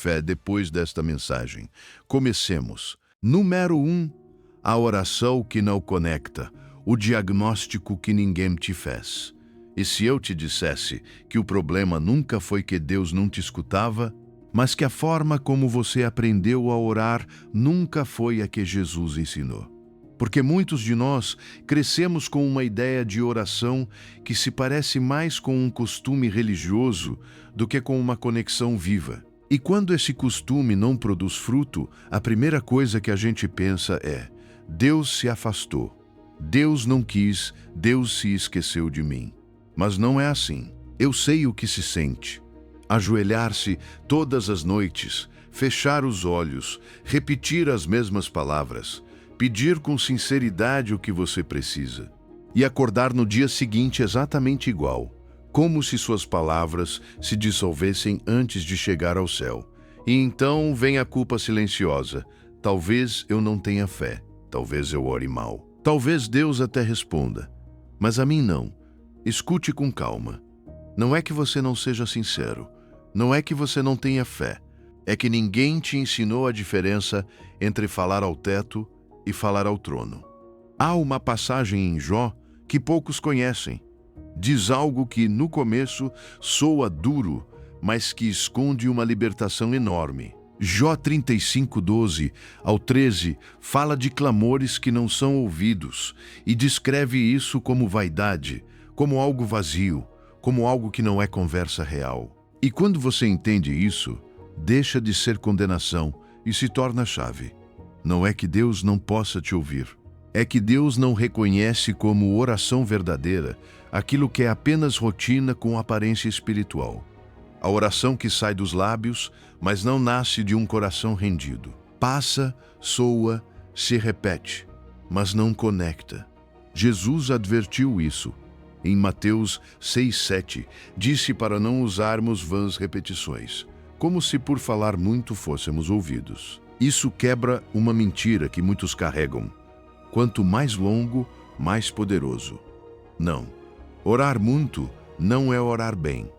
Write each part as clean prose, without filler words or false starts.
fé depois desta mensagem. Comecemos. Número 1. A oração que não conecta, o diagnóstico que ninguém te fez. E se eu te dissesse que o problema nunca foi que Deus não te escutava, mas que a forma como você aprendeu a orar nunca foi a que Jesus ensinou? Porque muitos de nós crescemos com uma ideia de oração que se parece mais com um costume religioso do que com uma conexão viva. E quando esse costume não produz fruto, a primeira coisa que a gente pensa é: Deus se afastou, Deus não quis, Deus se esqueceu de mim. Mas não é assim. Eu sei o que se sente. Ajoelhar-se todas as noites, fechar os olhos, repetir as mesmas palavras, pedir com sinceridade o que você precisa e acordar no dia seguinte exatamente igual, como se suas palavras se dissolvessem antes de chegar ao céu. E então vem a culpa silenciosa. Talvez eu não tenha fé, talvez eu ore mal. Talvez Deus até responda, mas a mim não. Escute com calma. Não é que você não seja sincero, não é que você não tenha fé, é que ninguém te ensinou a diferença entre falar ao teto e falar ao trono. Há uma passagem em Jó que poucos conhecem. Diz algo que no começo soa duro, mas que esconde uma libertação enorme. Jó 35:12 ao 13 fala de clamores que não são ouvidos e descreve isso como vaidade, como algo vazio, como algo que não é conversa real. E quando você entende isso, deixa de ser condenação e se torna chave. Não é que Deus não possa te ouvir, é que Deus não reconhece como oração verdadeira aquilo que é apenas rotina com aparência espiritual. A oração que sai dos lábios, mas não nasce de um coração rendido. Passa, soa, se repete, mas não conecta. Jesus advertiu isso. Em Mateus 6:7, disse para não usarmos vãs repetições, como se por falar muito fôssemos ouvidos. Isso quebra uma mentira que muitos carregam. Quanto mais longo, mais poderoso. Não. Orar muito não é orar bem.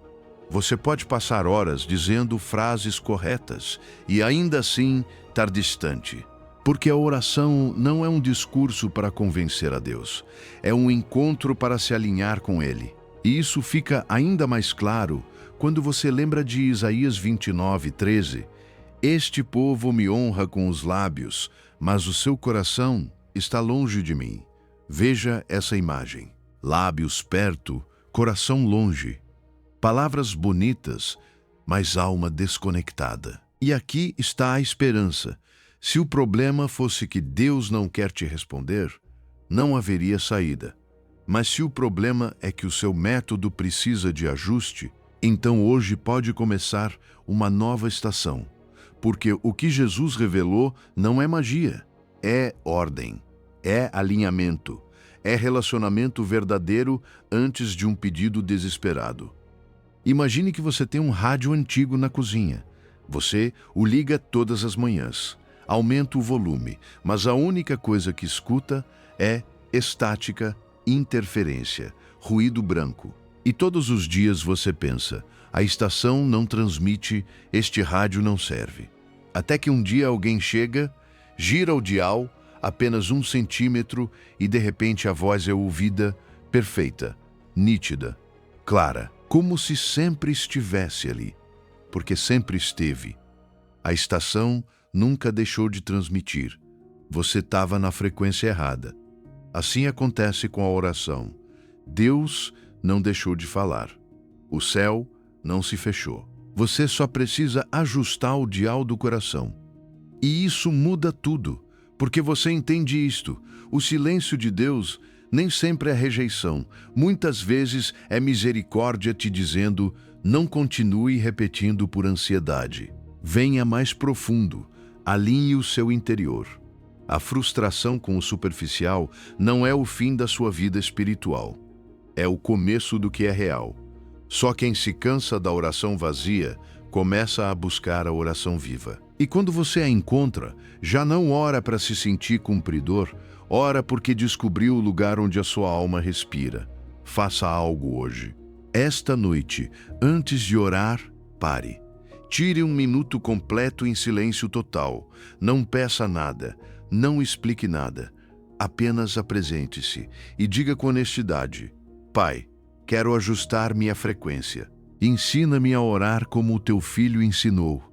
Você pode passar horas dizendo frases corretas e ainda assim estar distante. Porque a oração não é um discurso para convencer a Deus. É um encontro para se alinhar com Ele. E isso fica ainda mais claro quando você lembra de Isaías 29:13. Este povo me honra com os lábios, mas o seu coração está longe de mim. Veja essa imagem. Lábios perto, coração longe. Palavras bonitas, mas alma desconectada. E aqui está a esperança. Se o problema fosse que Deus não quer te responder, não haveria saída. Mas se o problema é que o seu método precisa de ajuste, então hoje pode começar uma nova estação. Porque o que Jesus revelou não é magia, é ordem, é alinhamento, é relacionamento verdadeiro antes de um pedido desesperado. Imagine que você tem um rádio antigo na cozinha. Você o liga todas as manhãs. Aumenta o volume, mas a única coisa que escuta é estática, interferência, ruído branco. E todos os dias você pensa: a estação não transmite, este rádio não serve. Até que um dia alguém chega, gira o dial apenas 1 centímetro e de repente a voz é ouvida, perfeita, nítida, clara, como se sempre estivesse ali, porque sempre esteve. A estação nunca deixou de transmitir. Você estava na frequência errada. Assim acontece com a oração. Deus não deixou de falar. O céu não se fechou. Você só precisa ajustar o dial do coração. E isso muda tudo, porque você entende isto. O silêncio de Deus nem sempre é rejeição. Muitas vezes é misericórdia te dizendo: não continue repetindo por ansiedade. Venha mais profundo. Alinhe o seu interior. A frustração com o superficial não é o fim da sua vida espiritual. É o começo do que é real. Só quem se cansa da oração vazia começa a buscar a oração viva. E quando você a encontra, já não ora para se sentir cumpridor, ora porque descobriu o lugar onde a sua alma respira. Faça algo hoje. Esta noite, antes de orar, pare. Tire um minuto completo em silêncio total. Não peça nada, não explique nada. Apenas apresente-se e diga com honestidade: Pai, quero ajustar minha frequência. Ensina-me a orar como o teu filho ensinou.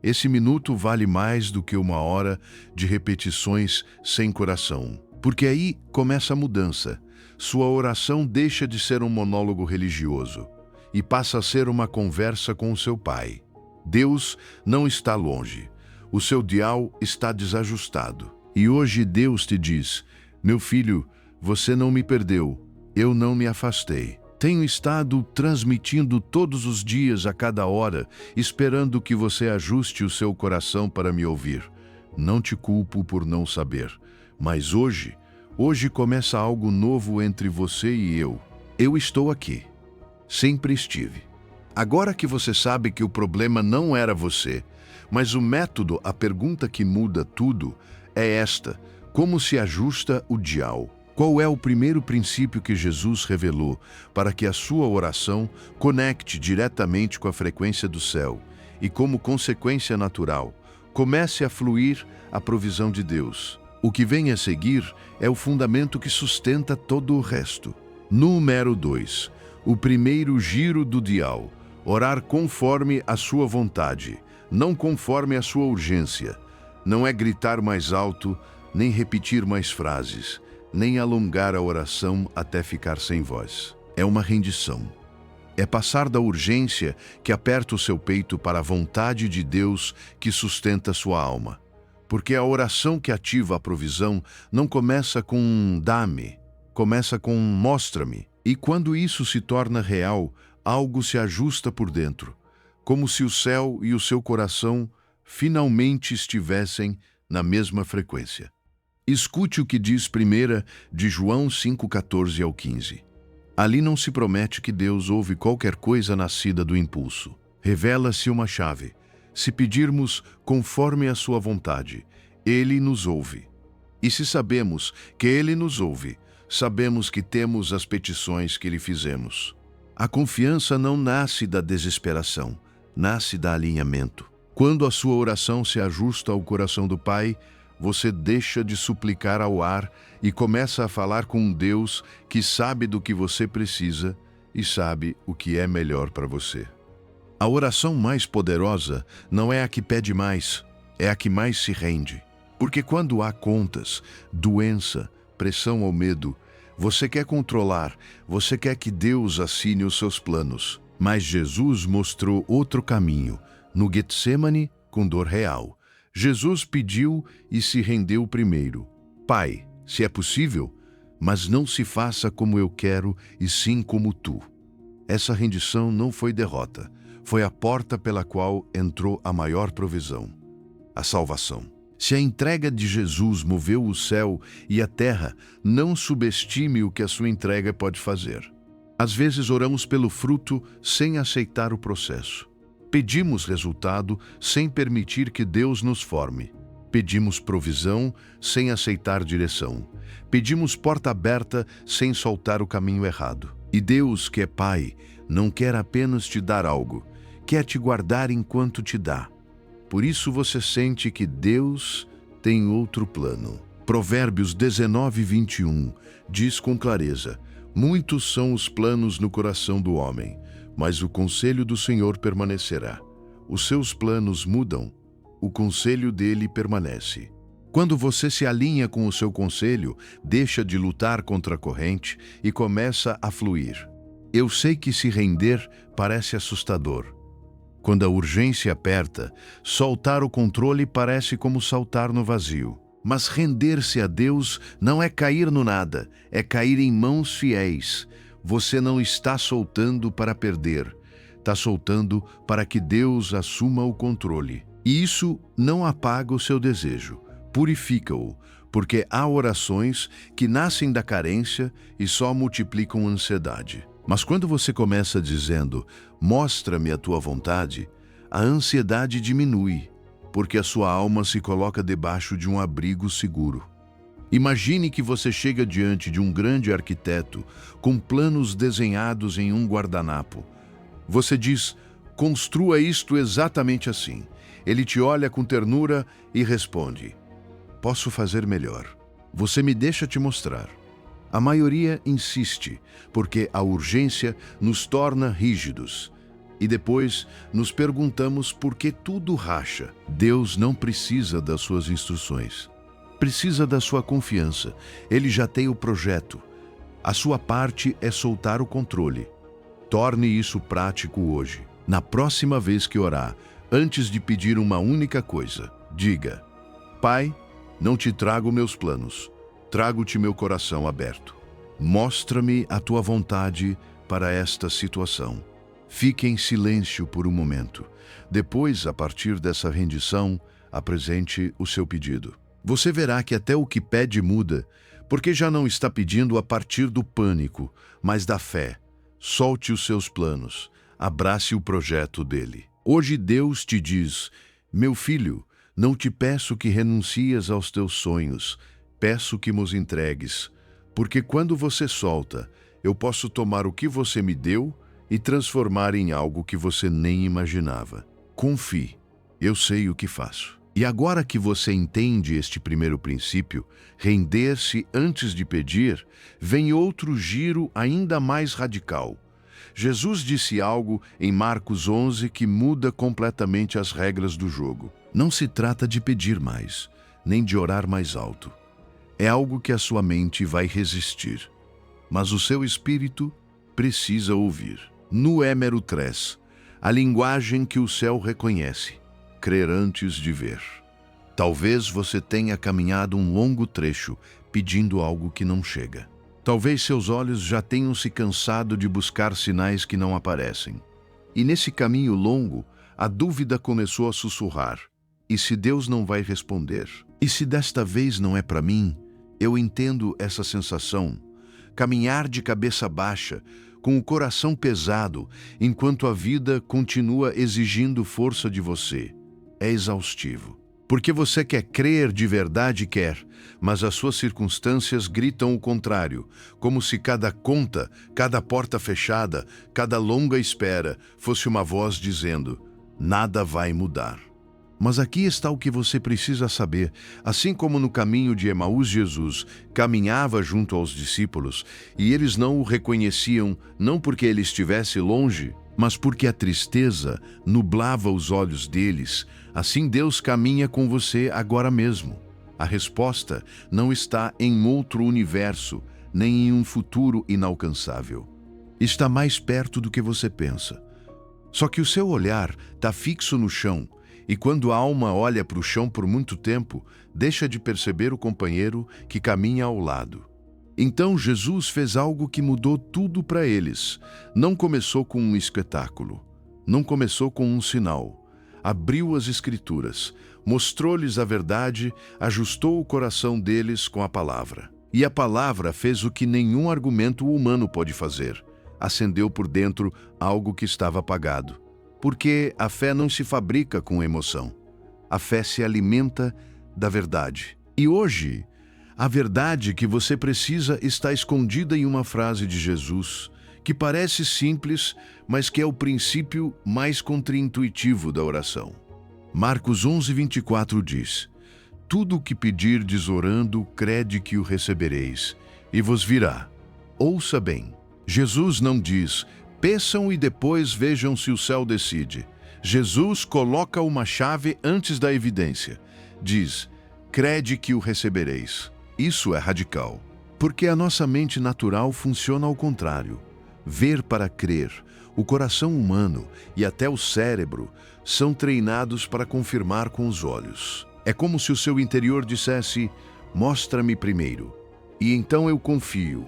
Esse minuto vale mais do que 1 hora de repetições sem coração. Porque aí começa a mudança. Sua oração deixa de ser um monólogo religioso e passa a ser uma conversa com o seu Pai. Deus não está longe. O seu dial está desajustado. E hoje Deus te diz: meu filho, você não me perdeu, eu não me afastei. Tenho estado transmitindo todos os dias, a cada hora, esperando que você ajuste o seu coração para me ouvir. Não te culpo por não saber, mas hoje começa algo novo entre você e eu. Eu estou aqui. Sempre estive. Agora que você sabe que o problema não era você, mas o método, a pergunta que muda tudo, é esta: como se ajusta o dial? Qual é o primeiro princípio que Jesus revelou para que a sua oração conecte diretamente com a frequência do céu e, como consequência natural, comece a fluir a provisão de Deus? O que vem a seguir é o fundamento que sustenta todo o resto. Número 2. O primeiro giro do dial: orar conforme a sua vontade, não conforme a sua urgência. Não é gritar mais alto, nem repetir mais frases, nem alongar a oração até ficar sem voz. É uma rendição. É passar da urgência que aperta o seu peito para a vontade de Deus que sustenta sua alma. Porque a oração que ativa a provisão não começa com um dá-me, começa com um mostra-me. E quando isso se torna real, algo se ajusta por dentro, como se o céu e o seu coração finalmente estivessem na mesma frequência. Escute o que diz 1 de João 5:14 ao 15. Ali não se promete que Deus ouve qualquer coisa nascida do impulso. Revela-se uma chave. Se pedirmos conforme a sua vontade, Ele nos ouve. E se sabemos que Ele nos ouve, sabemos que temos as petições que lhe fizemos. A confiança não nasce da desesperação, nasce da alinhamento. Quando a sua oração se ajusta ao coração do Pai, você deixa de suplicar ao ar e começa a falar com um Deus que sabe do que você precisa e sabe o que é melhor para você. A oração mais poderosa não é a que pede mais, é a que mais se rende. Porque quando há contas, doença, pressão ou medo, você quer controlar, você quer que Deus assine os seus planos. Mas Jesus mostrou outro caminho, no Getsêmani, com dor real. Jesus pediu e se rendeu primeiro. Pai, se é possível, mas não se faça como eu quero e sim como tu. Essa rendição não foi derrota, foi a porta pela qual entrou a maior provisão, a salvação. Se a entrega de Jesus moveu o céu e a terra, não subestime o que a sua entrega pode fazer. Às vezes oramos pelo fruto sem aceitar o processo. Pedimos resultado sem permitir que Deus nos forme. Pedimos provisão sem aceitar direção. Pedimos porta aberta sem soltar o caminho errado. E Deus, que é Pai, não quer apenas te dar algo, quer te guardar enquanto te dá. Por isso você sente que Deus tem outro plano. Provérbios 19:21 diz com clareza: muitos são os planos no coração do homem, mas o conselho do Senhor permanecerá. Os seus planos mudam, o conselho dele permanece. Quando você se alinha com o seu conselho, deixa de lutar contra a corrente e começa a fluir. Eu sei que se render parece assustador. Quando a urgência aperta, soltar o controle parece como saltar no vazio. Mas render-se a Deus não é cair no nada, é cair em mãos fiéis. Você não está soltando para perder, está soltando para que Deus assuma o controle. E isso não apaga o seu desejo, purifica-o, porque há orações que nascem da carência e só multiplicam a ansiedade. Mas quando você começa dizendo, mostra-me a tua vontade, a ansiedade diminui, porque a sua alma se coloca debaixo de um abrigo seguro. Imagine que você chega diante de um grande arquiteto com planos desenhados em um guardanapo. Você diz, Construa isto exatamente assim. Ele te olha com ternura e responde: posso fazer melhor. Você me deixa te mostrar. A maioria insiste, porque a urgência nos torna rígidos. E depois nos perguntamos por que tudo racha. Deus não precisa das suas instruções. Precisa da sua confiança. Ele já tem o projeto. A sua parte é soltar o controle. Torne isso prático hoje. Na próxima vez que orar, antes de pedir uma única coisa, diga: Pai, não te trago meus planos, trago-te meu coração aberto. Mostra-me a tua vontade para esta situação. Fique em silêncio por um momento. Depois, a partir dessa rendição, apresente o seu pedido. Você verá que até o que pede muda, porque já não está pedindo a partir do pânico, mas da fé. Solte os seus planos, abrace o projeto dele. Hoje Deus te diz: meu filho, não te peço que renuncies aos teus sonhos, peço que nos entregues, porque quando você solta, eu posso tomar o que você me deu e transformar em algo que você nem imaginava. Confie, eu sei o que faço. E agora que você entende este primeiro princípio, render-se antes de pedir, vem outro giro ainda mais radical. Jesus disse algo em Marcos 11 que muda completamente as regras do jogo. Não se trata de pedir mais, nem de orar mais alto. É algo que a sua mente vai resistir, mas o seu espírito precisa ouvir. No Hémero 3, a linguagem que o céu reconhece: crer antes de ver. Talvez você tenha caminhado um longo trecho pedindo algo que não chega. Talvez seus olhos já tenham se cansado de buscar sinais que não aparecem. E nesse caminho longo, a dúvida começou a sussurrar: e se Deus não vai responder? E se desta vez não é para mim? Eu entendo essa sensação. Caminhar de cabeça baixa, com o coração pesado, enquanto a vida continua exigindo força de você. É exaustivo. Porque você quer crer de verdade, mas as suas circunstâncias gritam o contrário, como se cada conta, cada porta fechada, cada longa espera fosse uma voz dizendo: nada vai mudar. Mas aqui está o que você precisa saber. Assim como no caminho de Emaús, Jesus caminhava junto aos discípulos e eles não o reconheciam, não porque ele estivesse longe, mas porque a tristeza nublava os olhos deles. Assim Deus caminha com você agora mesmo. A resposta não está em outro universo, nem em um futuro inalcançável. Está mais perto do que você pensa. Só que o seu olhar está fixo no chão, e quando a alma olha para o chão por muito tempo, deixa de perceber o companheiro que caminha ao lado. Então Jesus fez algo que mudou tudo para eles. Não começou com um espetáculo, não começou com um sinal. Abriu as Escrituras, mostrou-lhes a verdade, ajustou o coração deles com a palavra. E a palavra fez o que nenhum argumento humano pode fazer: acendeu por dentro algo que estava apagado. Porque a fé não se fabrica com emoção. A fé se alimenta da verdade. E hoje, a verdade que você precisa está escondida em uma frase de Jesus, que parece simples, mas que é o princípio mais contraintuitivo da oração. Marcos 11:24 diz: tudo o que pedirdes orando, crede que o recebereis, e vos virá. Ouça bem, Jesus não diz: peçam e depois vejam se o céu decide. Jesus coloca uma chave antes da evidência. Diz: crede que o recebereis. Isso é radical, porque a nossa mente natural funciona ao contrário. Ver para crer. O coração humano e até o cérebro são treinados para confirmar com os olhos. É como se o seu interior dissesse: mostra-me primeiro, e então eu confio.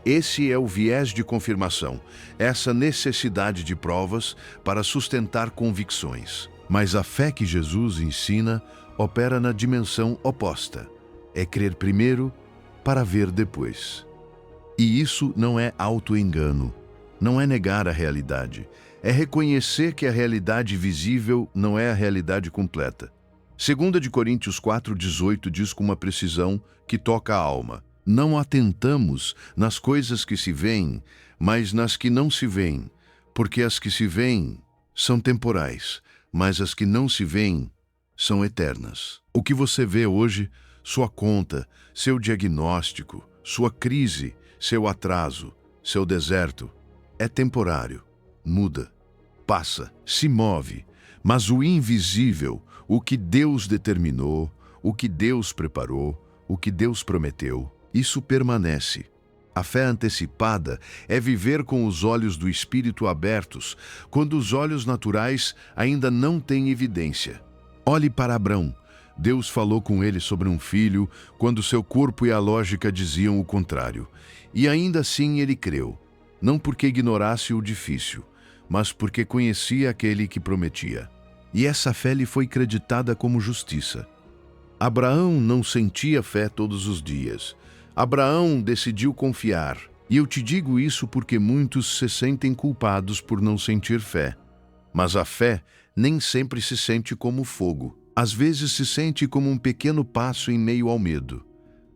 Esse é o viés de confirmação, essa necessidade de provas para sustentar convicções. Mas a fé que Jesus ensina opera na dimensão oposta. É crer primeiro para ver depois. E isso não é auto-engano, não é negar a realidade, é reconhecer que a realidade visível não é a realidade completa. 2 Coríntios 4:18 diz com uma precisão que toca a alma: não atentamos nas coisas que se veem, mas nas que não se veem, porque as que se veem são temporais, mas as que não se veem são eternas. O que você vê hoje, sua conta, seu diagnóstico, sua crise, seu atraso, seu deserto, é temporário, muda, passa, se move, mas o invisível, o que Deus determinou, o que Deus preparou, o que Deus prometeu, isso permanece. A fé antecipada é viver com os olhos do Espírito abertos, quando os olhos naturais ainda não têm evidência. Olhe para Abrão. Deus falou com ele sobre um filho, quando seu corpo e a lógica diziam o contrário. E ainda assim ele creu, não porque ignorasse o difícil, mas porque conhecia aquele que prometia. E essa fé lhe foi creditada como justiça. Abraão não sentia fé todos os dias. Abraão decidiu confiar. E eu te digo isso porque muitos se sentem culpados por não sentir fé. Mas a fé nem sempre se sente como fogo. Às vezes se sente como um pequeno passo em meio ao medo.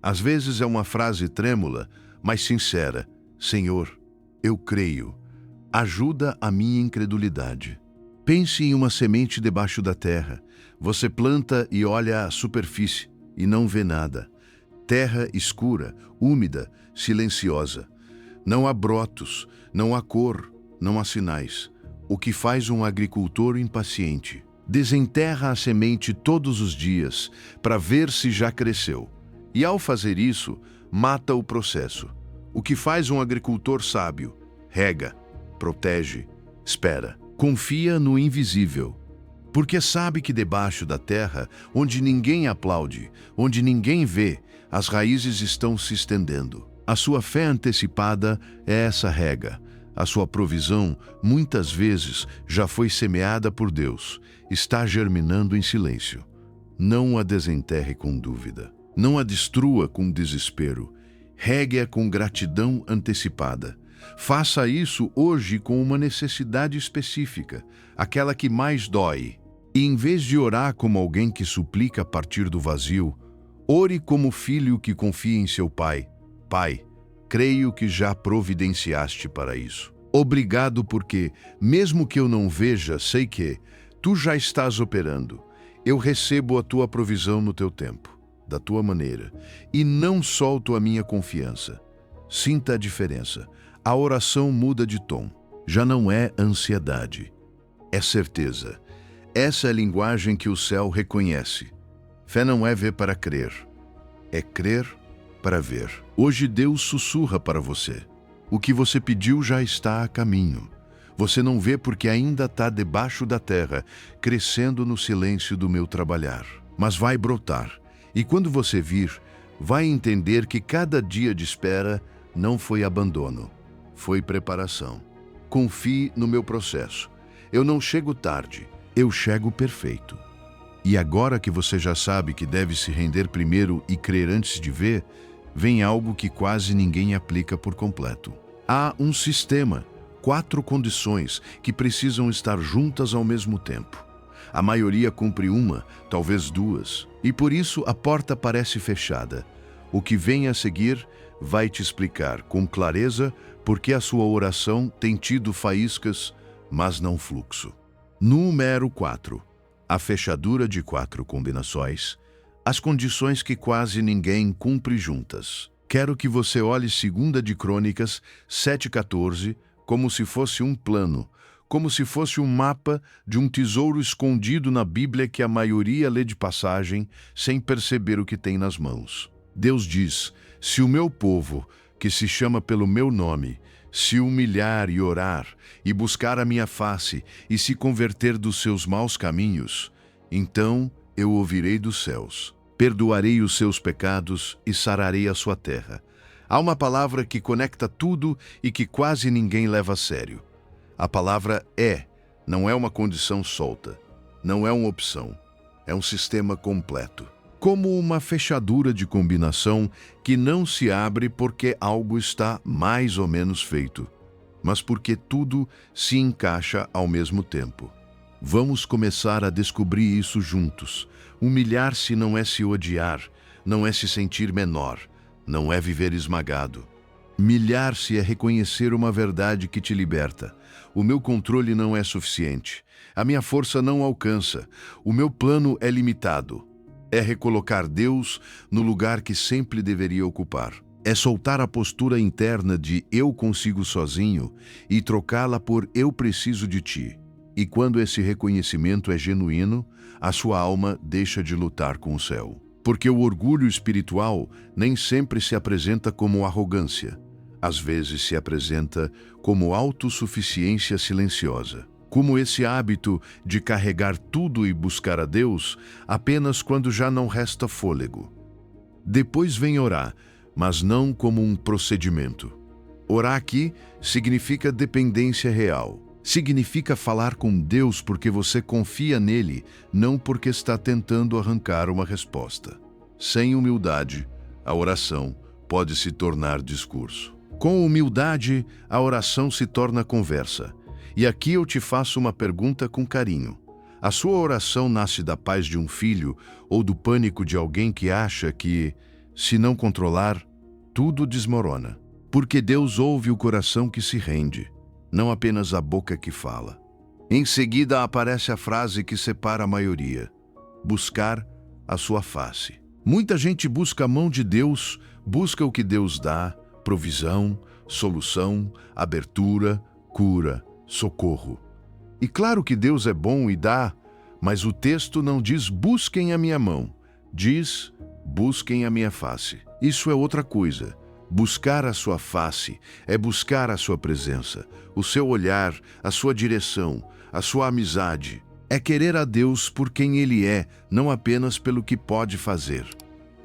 Às vezes é uma frase trêmula, mas sincera. Senhor, eu creio. Ajuda a minha incredulidade. Pense em uma semente debaixo da terra. Você planta e olha a superfície e não vê nada. Terra escura, úmida, silenciosa. Não há brotos, não há cor, não há sinais. O que faz um agricultor impaciente? Desenterra a semente todos os dias para ver se já cresceu. E ao fazer isso, mata o processo. O que faz um agricultor sábio? Rega, protege, espera. Confia no invisível. Porque sabe que debaixo da terra, onde ninguém aplaude, onde ninguém vê, as raízes estão se estendendo. A sua fé antecipada é essa rega. A sua provisão, muitas vezes, já foi semeada por Deus. Está germinando em silêncio. Não a desenterre com dúvida. Não a destrua com desespero. Regue-a com gratidão antecipada. Faça isso hoje com uma necessidade específica, aquela que mais dói. E em vez de orar como alguém que suplica a partir do vazio, ore como filho que confia em seu pai. Pai, creio que já providenciaste para isso. Obrigado porque, mesmo que eu não veja, sei que tu já estás operando. Eu recebo a tua provisão no teu tempo, da tua maneira, e não solto a minha confiança. Sinta a diferença. A oração muda de tom. Já não é ansiedade, é certeza. Essa é a linguagem que o céu reconhece. Fé não é ver para crer, é crer para ver. Hoje Deus sussurra para você. O que você pediu já está a caminho. Você não vê porque ainda está debaixo da terra, crescendo no silêncio do meu trabalhar. Mas vai brotar. E quando você vir, vai entender que cada dia de espera não foi abandono. Foi preparação. Confie no meu processo. Eu não chego tarde, eu chego perfeito. E agora que você já sabe que deve se render primeiro e crer antes de ver, vem algo que quase ninguém aplica por completo. Há um sistema, 4 condições que precisam estar juntas ao mesmo tempo. A maioria cumpre uma, talvez 2, e por isso a porta parece fechada. O que vem a seguir vai te explicar com clareza porque a sua oração tem tido faíscas, mas não fluxo. Número 4. A fechadura de 4 combinações, as condições que quase ninguém cumpre juntas. Quero que você olhe 2 de Crônicas 7,14 como se fosse um plano, como se fosse um mapa de um tesouro escondido na Bíblia que a maioria lê de passagem sem perceber o que tem nas mãos. Deus diz: se o meu povo, que se chama pelo meu nome, se humilhar e orar, e buscar a minha face, e se converter dos seus maus caminhos, então eu ouvirei dos céus, perdoarei os seus pecados e sararei a sua terra. Há uma palavra que conecta tudo e que quase ninguém leva a sério. A palavra não é uma condição solta, não é uma opção, é um sistema completo. Como uma fechadura de combinação que não se abre porque algo está mais ou menos feito, mas porque tudo se encaixa ao mesmo tempo. Vamos começar a descobrir isso juntos. Humilhar-se não é se odiar, não é se sentir menor, não é viver esmagado. Humilhar-se é reconhecer uma verdade que te liberta. O meu controle não é suficiente. A minha força não alcança. O meu plano é limitado. É recolocar Deus no lugar que sempre deveria ocupar. É soltar a postura interna de eu consigo sozinho e trocá-la por eu preciso de ti. E quando esse reconhecimento é genuíno, a sua alma deixa de lutar com o céu. Porque o orgulho espiritual nem sempre se apresenta como arrogância. Às vezes se apresenta como autossuficiência silenciosa. Como esse hábito de carregar tudo e buscar a Deus apenas quando já não resta fôlego. Depois vem orar, mas não como um procedimento. Orar aqui significa dependência real. Significa falar com Deus porque você confia nele, não porque está tentando arrancar uma resposta. Sem humildade, a oração pode se tornar discurso. Com humildade, a oração se torna conversa. E aqui eu te faço uma pergunta com carinho. A sua oração nasce da paz de um filho ou do pânico de alguém que acha que, se não controlar, tudo desmorona? Porque Deus ouve o coração que se rende, não apenas a boca que fala. Em seguida aparece a frase que separa a maioria: buscar a sua face. Muita gente busca a mão de Deus, busca o que Deus dá, provisão, solução, abertura, cura, socorro. E claro que Deus é bom e dá, mas o texto não diz busquem a minha mão, diz busquem a minha face. Isso é outra coisa. Buscar a sua face é buscar a sua presença, o seu olhar, a sua direção, a sua amizade. É querer a Deus por quem Ele é, não apenas pelo que pode fazer.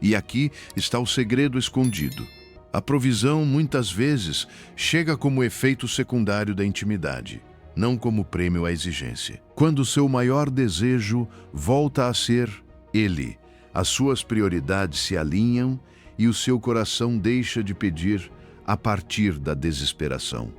E aqui está o segredo escondido. A provisão, muitas vezes, chega como efeito secundário da intimidade, não como prêmio à exigência. Quando o seu maior desejo volta a ser Ele, as suas prioridades se alinham e o seu coração deixa de pedir a partir da desesperação.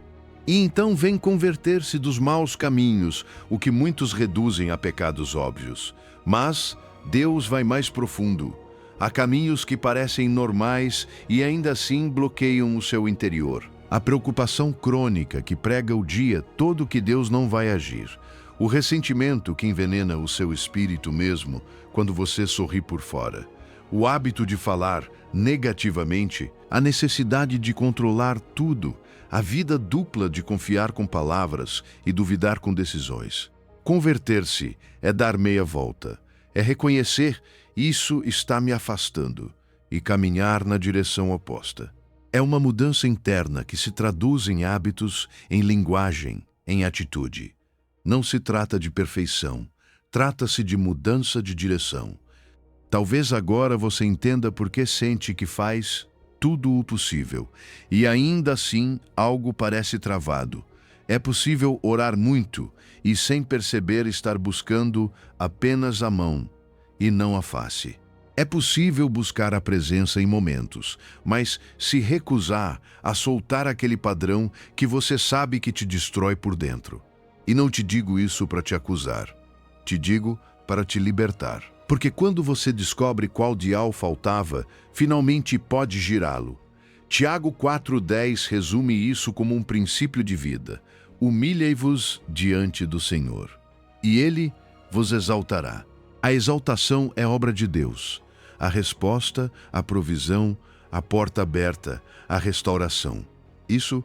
E então vem converter-se dos maus caminhos, o que muitos reduzem a pecados óbvios. Mas Deus vai mais profundo. Há caminhos que parecem normais e ainda assim bloqueiam o seu interior. A preocupação crônica que prega o dia todo que Deus não vai agir. O ressentimento que envenena o seu espírito mesmo quando você sorri por fora. O hábito de falar negativamente, a necessidade de controlar tudo, a vida dupla de confiar com palavras e duvidar com decisões. Converter-se é dar meia volta, é reconhecer isso está me afastando e caminhar na direção oposta. É uma mudança interna que se traduz em hábitos, em linguagem, em atitude. Não se trata de perfeição, trata-se de mudança de direção. Talvez agora você entenda por que sente que faz tudo o possível e ainda assim algo parece travado. É possível orar muito e sem perceber estar buscando apenas a mão e não a face. É possível buscar a presença em momentos, mas se recusar a soltar aquele padrão que você sabe que te destrói por dentro. E não te digo isso para te acusar, te digo para te libertar. Porque quando você descobre qual dial faltava, finalmente pode girá-lo. Tiago 4,10 resume isso como um princípio de vida. Humilhai-vos diante do Senhor, e Ele vos exaltará. A exaltação é obra de Deus. A resposta, a provisão, a porta aberta, a restauração. Isso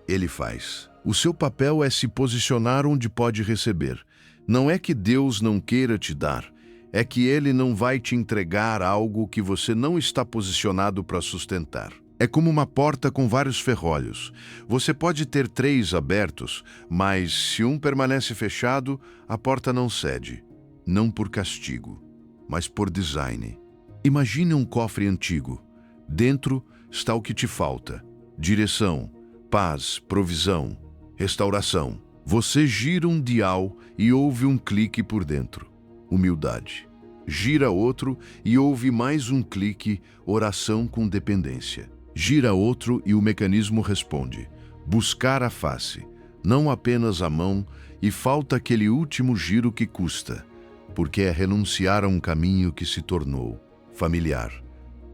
Ele faz. O seu papel é se posicionar onde pode receber. Não é que Deus não queira te dar, é que Ele não vai te entregar algo que você não está posicionado para sustentar. É como uma porta com vários ferrolhos. Você pode ter 3 abertos, mas se um permanece fechado, a porta não cede. Não por castigo, mas por design. Imagine um cofre antigo. Dentro está o que te falta: direção, paz, provisão, restauração. Você gira um dial e ouve um clique por dentro. Humildade. Gira outro e ouve mais um clique, oração com dependência. Gira outro e o mecanismo responde. Buscar a face, não apenas a mão, e falta aquele último giro que custa, porque é renunciar a um caminho que se tornou familiar.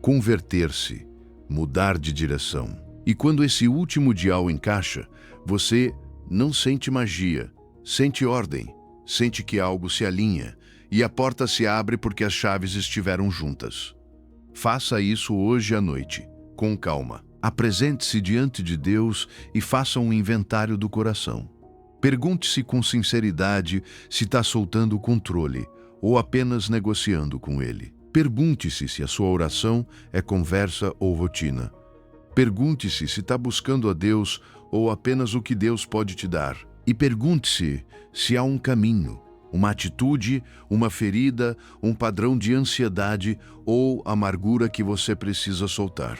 Converter-se, mudar de direção. E quando esse último dial encaixa, você não sente magia, sente ordem, sente que algo se alinha e a porta se abre porque as chaves estiveram juntas. Faça isso hoje à noite, com calma. Apresente-se diante de Deus e faça um inventário do coração. Pergunte-se com sinceridade se está soltando o controle ou apenas negociando com Ele. Pergunte-se se a sua oração é conversa ou rotina. Pergunte-se se está buscando a Deus ou apenas o que Deus pode te dar. E pergunte-se se há um caminho, uma atitude, uma ferida, um padrão de ansiedade ou amargura que você precisa soltar.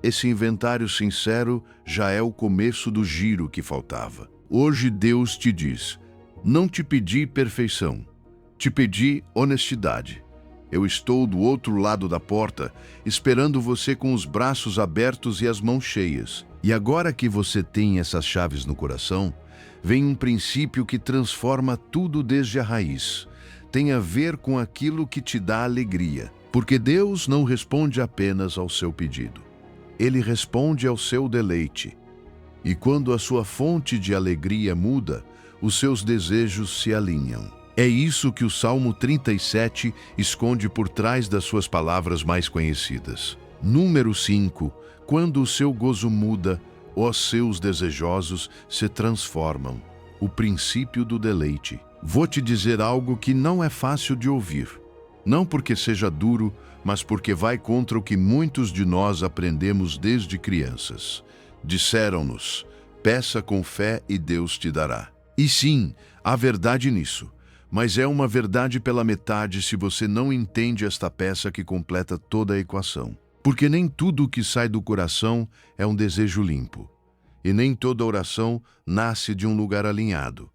Esse inventário sincero já é o começo do giro que faltava. Hoje Deus te diz: não te pedi perfeição, te pedi honestidade. Eu estou do outro lado da porta, esperando você com os braços abertos e as mãos cheias. E agora que você tem essas chaves no coração, vem um princípio que transforma tudo desde a raiz. Tem a ver com aquilo que te dá alegria. Porque Deus não responde apenas ao seu pedido. Ele responde ao seu deleite. E quando a sua fonte de alegria muda, os seus desejos se alinham. É isso que o Salmo 37 esconde por trás das suas palavras mais conhecidas. Número 5. Quando o seu gozo muda, os seus desejosos se transformam. O princípio do deleite. Vou te dizer algo que não é fácil de ouvir. Não porque seja duro, mas porque vai contra o que muitos de nós aprendemos desde crianças. Disseram-nos: peça com fé e Deus te dará. E sim, há verdade nisso. Mas é uma verdade pela metade se você não entende esta peça que completa toda a equação. Porque nem tudo o que sai do coração é um desejo limpo. E nem toda oração nasce de um lugar alinhado.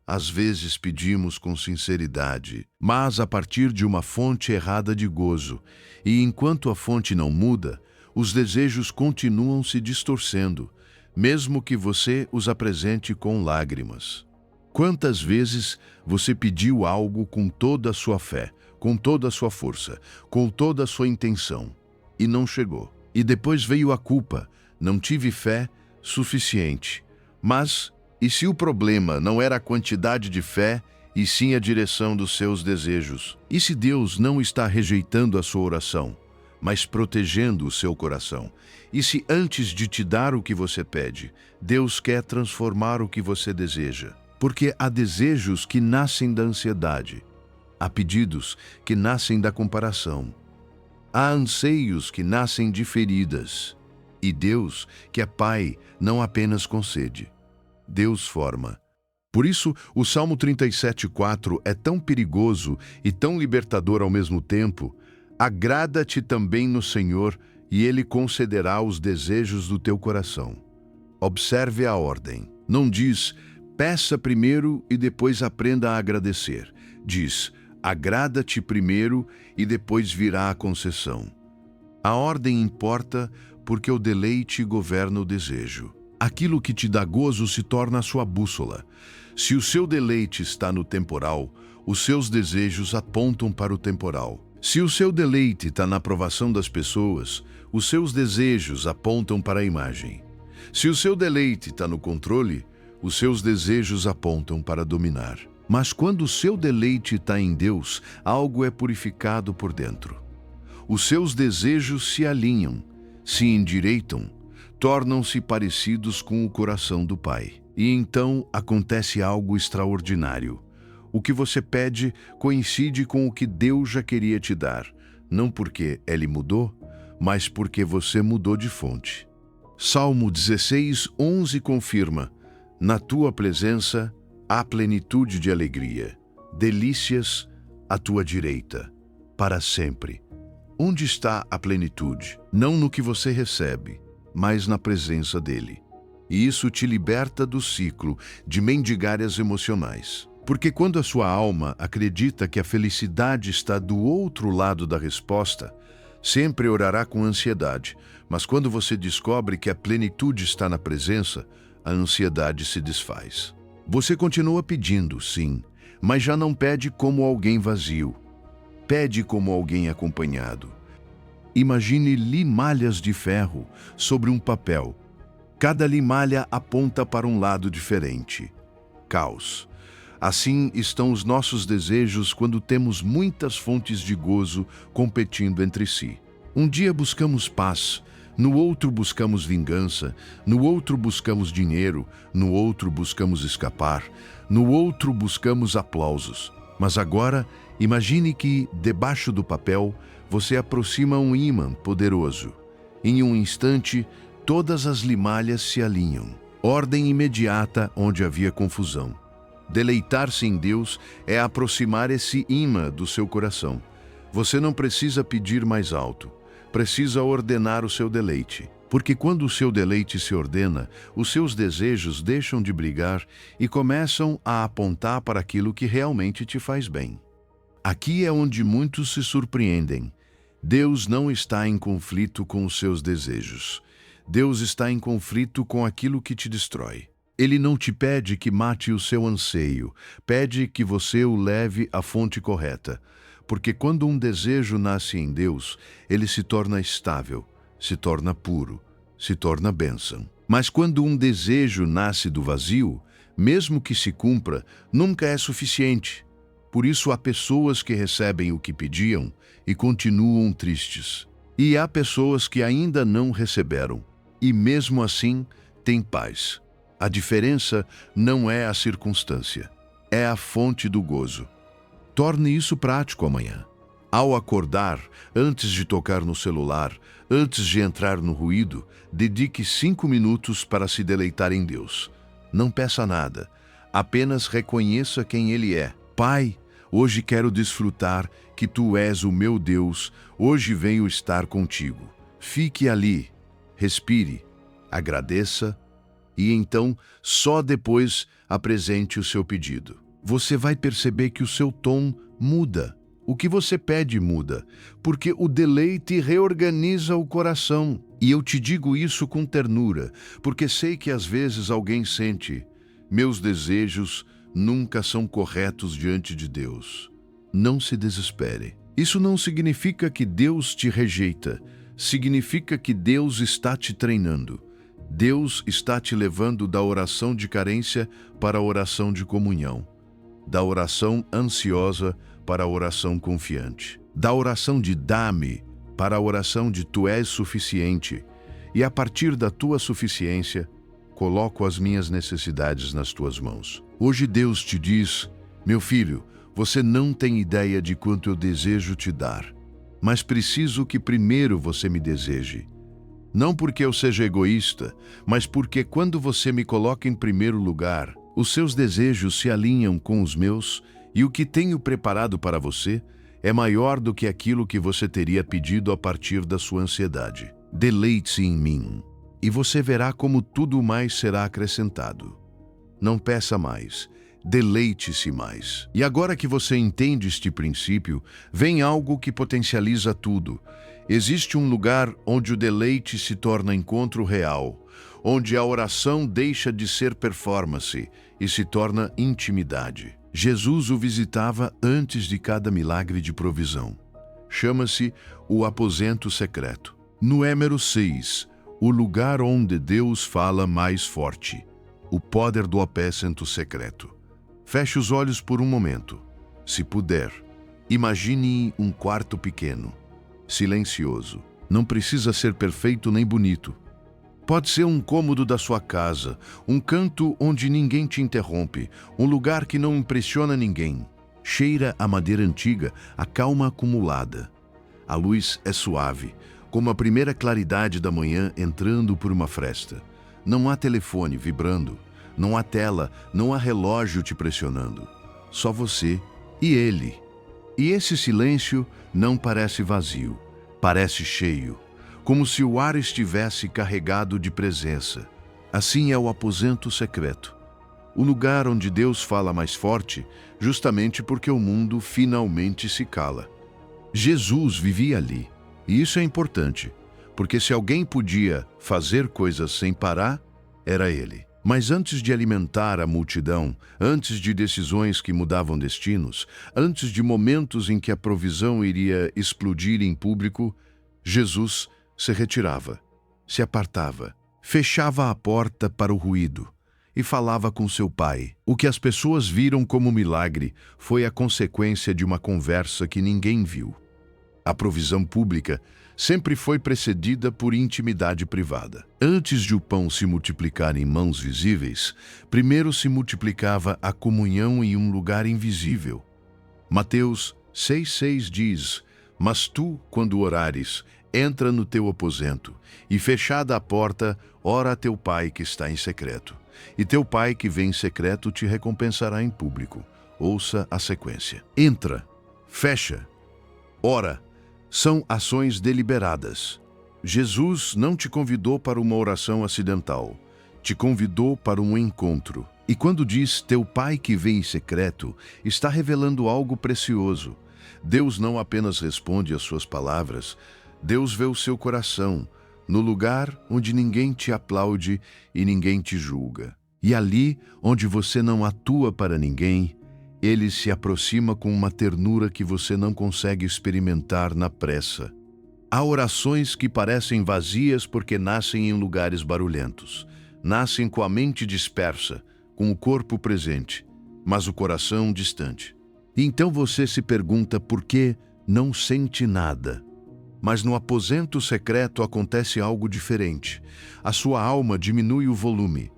Às vezes pedimos com sinceridade, mas a partir de uma fonte errada de gozo. E enquanto a fonte não muda, os desejos continuam se distorcendo, mesmo que você os apresente com lágrimas. Quantas vezes você pediu algo com toda a sua fé, com toda a sua força, com toda a sua intenção, e não chegou? E depois veio a culpa: não tive fé suficiente. Mas, e se o problema não era a quantidade de fé, e sim a direção dos seus desejos? E se Deus não está rejeitando a sua oração, mas protegendo o seu coração? E se antes de te dar o que você pede, Deus quer transformar o que você deseja? Porque há desejos que nascem da ansiedade, há pedidos que nascem da comparação, há anseios que nascem de feridas. E Deus, que é Pai, não apenas concede, Deus forma. Por isso, o Salmo 37:4 é tão perigoso e tão libertador ao mesmo tempo. Agrada-te também no Senhor, e Ele concederá os desejos do teu coração. Observe a ordem. Não diz: peça primeiro e depois aprenda a agradecer. Diz: agrada-te primeiro e depois virá a concessão. A ordem importa porque o deleite governa o desejo. Aquilo que te dá gozo se torna a sua bússola. Se o seu deleite está no temporal, os seus desejos apontam para o temporal. Se o seu deleite está na aprovação das pessoas, os seus desejos apontam para a imagem. Se o seu deleite está no controle, os seus desejos apontam para dominar. Mas quando o seu deleite está em Deus, algo é purificado por dentro. Os seus desejos se alinham, se endireitam, tornam-se parecidos com o coração do Pai. E então acontece algo extraordinário. O que você pede coincide com o que Deus já queria te dar, não porque Ele mudou, mas porque você mudou de fonte. Salmo 16:11 confirma: na tua presença há plenitude de alegria, delícias à tua direita, para sempre. Onde está a plenitude? Não no que você recebe, mas na presença dele. E isso te liberta do ciclo de mendigárias emocionais. Porque quando a sua alma acredita que a felicidade está do outro lado da resposta, sempre orará com ansiedade. Mas quando você descobre que a plenitude está na presença, a ansiedade se desfaz. Você continua pedindo, sim, mas já não pede como alguém vazio. Pede como alguém acompanhado. Imagine limalhas de ferro sobre um papel Cada limalha aponta para um lado diferente. Caos. Assim estão os nossos desejos quando temos muitas fontes de gozo competindo entre si. Um dia buscamos paz, no outro buscamos vingança, no outro buscamos dinheiro, no outro buscamos escapar, no outro buscamos aplausos. Mas agora, imagine que, debaixo do papel, você aproxima um ímã poderoso. Em um instante, todas as limalhas se alinham. Ordem imediata onde havia confusão. Deleitar-se em Deus é aproximar esse ímã do seu coração. Você não precisa pedir mais alto, precisa ordenar o seu deleite. Porque quando o seu deleite se ordena, os seus desejos deixam de brigar e começam a apontar para aquilo que realmente te faz bem. Aqui é onde muitos se surpreendem. Deus não está em conflito com os seus desejos. Deus está em conflito com aquilo que te destrói. Ele não te pede que mate o seu anseio, pede que você o leve à fonte correta. Porque quando um desejo nasce em Deus, ele se torna estável, se torna puro, se torna bênção. Mas quando um desejo nasce do vazio, mesmo que se cumpra, nunca é suficiente. Por isso há pessoas que recebem o que pediam e continuam tristes. E há pessoas que ainda não receberam, e mesmo assim têm paz. A diferença não é a circunstância, é a fonte do gozo. Torne isso prático amanhã. Ao acordar, antes de tocar no celular, antes de entrar no ruído, dedique 5 minutos para se deleitar em Deus. Não peça nada, apenas reconheça quem Ele é. Pai, hoje quero desfrutar que Tu és o meu Deus, hoje venho estar contigo. Fique ali, respire, agradeça e então, só depois, apresente o seu pedido. Você vai perceber que o seu tom muda. O que você pede muda, porque o deleite reorganiza o coração. E eu te digo isso com ternura, porque sei que às vezes alguém sente: meus desejos nunca são corretos diante de Deus. Não se desespere. Isso não significa que Deus te rejeita, significa que Deus está te treinando. Deus está te levando da oração de carência para a oração de comunhão, da oração ansiosa para a oração confiante, da oração de dá-me para a oração de tu és suficiente, e a partir da tua suficiência, coloco as minhas necessidades nas tuas mãos. Hoje Deus te diz: meu filho, você não tem ideia de quanto eu desejo te dar, mas preciso que primeiro você me deseje. Não porque eu seja egoísta, mas porque quando você me coloca em primeiro lugar, os seus desejos se alinham com os meus e o que tenho preparado para você é maior do que aquilo que você teria pedido a partir da sua ansiedade. Deleite-se em mim e você verá como tudo mais será acrescentado. Não peça mais, deleite-se mais. E agora que você entende este princípio, vem algo que potencializa tudo. Existe um lugar onde o deleite se torna encontro real, onde a oração deixa de ser performance e se torna intimidade. Jesus o visitava antes de cada milagre de provisão. Chama-se o aposento secreto. Número 6, o lugar onde Deus fala mais forte. O poder do aposento secreto. Feche os olhos por um momento. Se puder, imagine um quarto pequeno, silencioso. Não precisa ser perfeito nem bonito. Pode ser um cômodo da sua casa, um canto onde ninguém te interrompe, um lugar que não impressiona ninguém. Cheira a madeira antiga, a calma acumulada. A luz é suave, como a primeira claridade da manhã entrando por uma fresta. Não há telefone vibrando, não há tela, não há relógio te pressionando. Só você e ele. E esse silêncio não parece vazio, parece cheio, como se o ar estivesse carregado de presença. Assim é o aposento secreto, o lugar onde Deus fala mais forte, justamente porque o mundo finalmente se cala. Jesus vivia ali, e isso é importante, porque se alguém podia fazer coisas sem parar, era ele. Mas antes de alimentar a multidão, antes de decisões que mudavam destinos, antes de momentos em que a provisão iria explodir em público, Jesus se retirava, se apartava, fechava a porta para o ruído e falava com seu pai. O que as pessoas viram como milagre foi a consequência de uma conversa que ninguém viu. A provisão pública sempre foi precedida por intimidade privada. Antes de o pão se multiplicar em mãos visíveis, primeiro se multiplicava a comunhão em um lugar invisível. Mateus 6,6 diz: Mas tu, quando orares, entra no teu aposento, e fechada a porta, ora a teu pai que está em secreto. E teu pai que vem em secreto te recompensará em público. Ouça a sequência. Entra, fecha, ora. São ações deliberadas. Jesus não te convidou para uma oração acidental. Te convidou para um encontro. E quando diz teu pai que vem em secreto, está revelando algo precioso. Deus não apenas responde às suas palavras, Deus vê o seu coração, no lugar onde ninguém te aplaude e ninguém te julga. E ali, onde você não atua para ninguém, Ele se aproxima com uma ternura que você não consegue experimentar na pressa. Há orações que parecem vazias porque nascem em lugares barulhentos. Nascem com a mente dispersa, com o corpo presente, mas o coração distante. E então você se pergunta por que não sente nada. Mas no aposento secreto acontece algo diferente. A sua alma diminui o volume.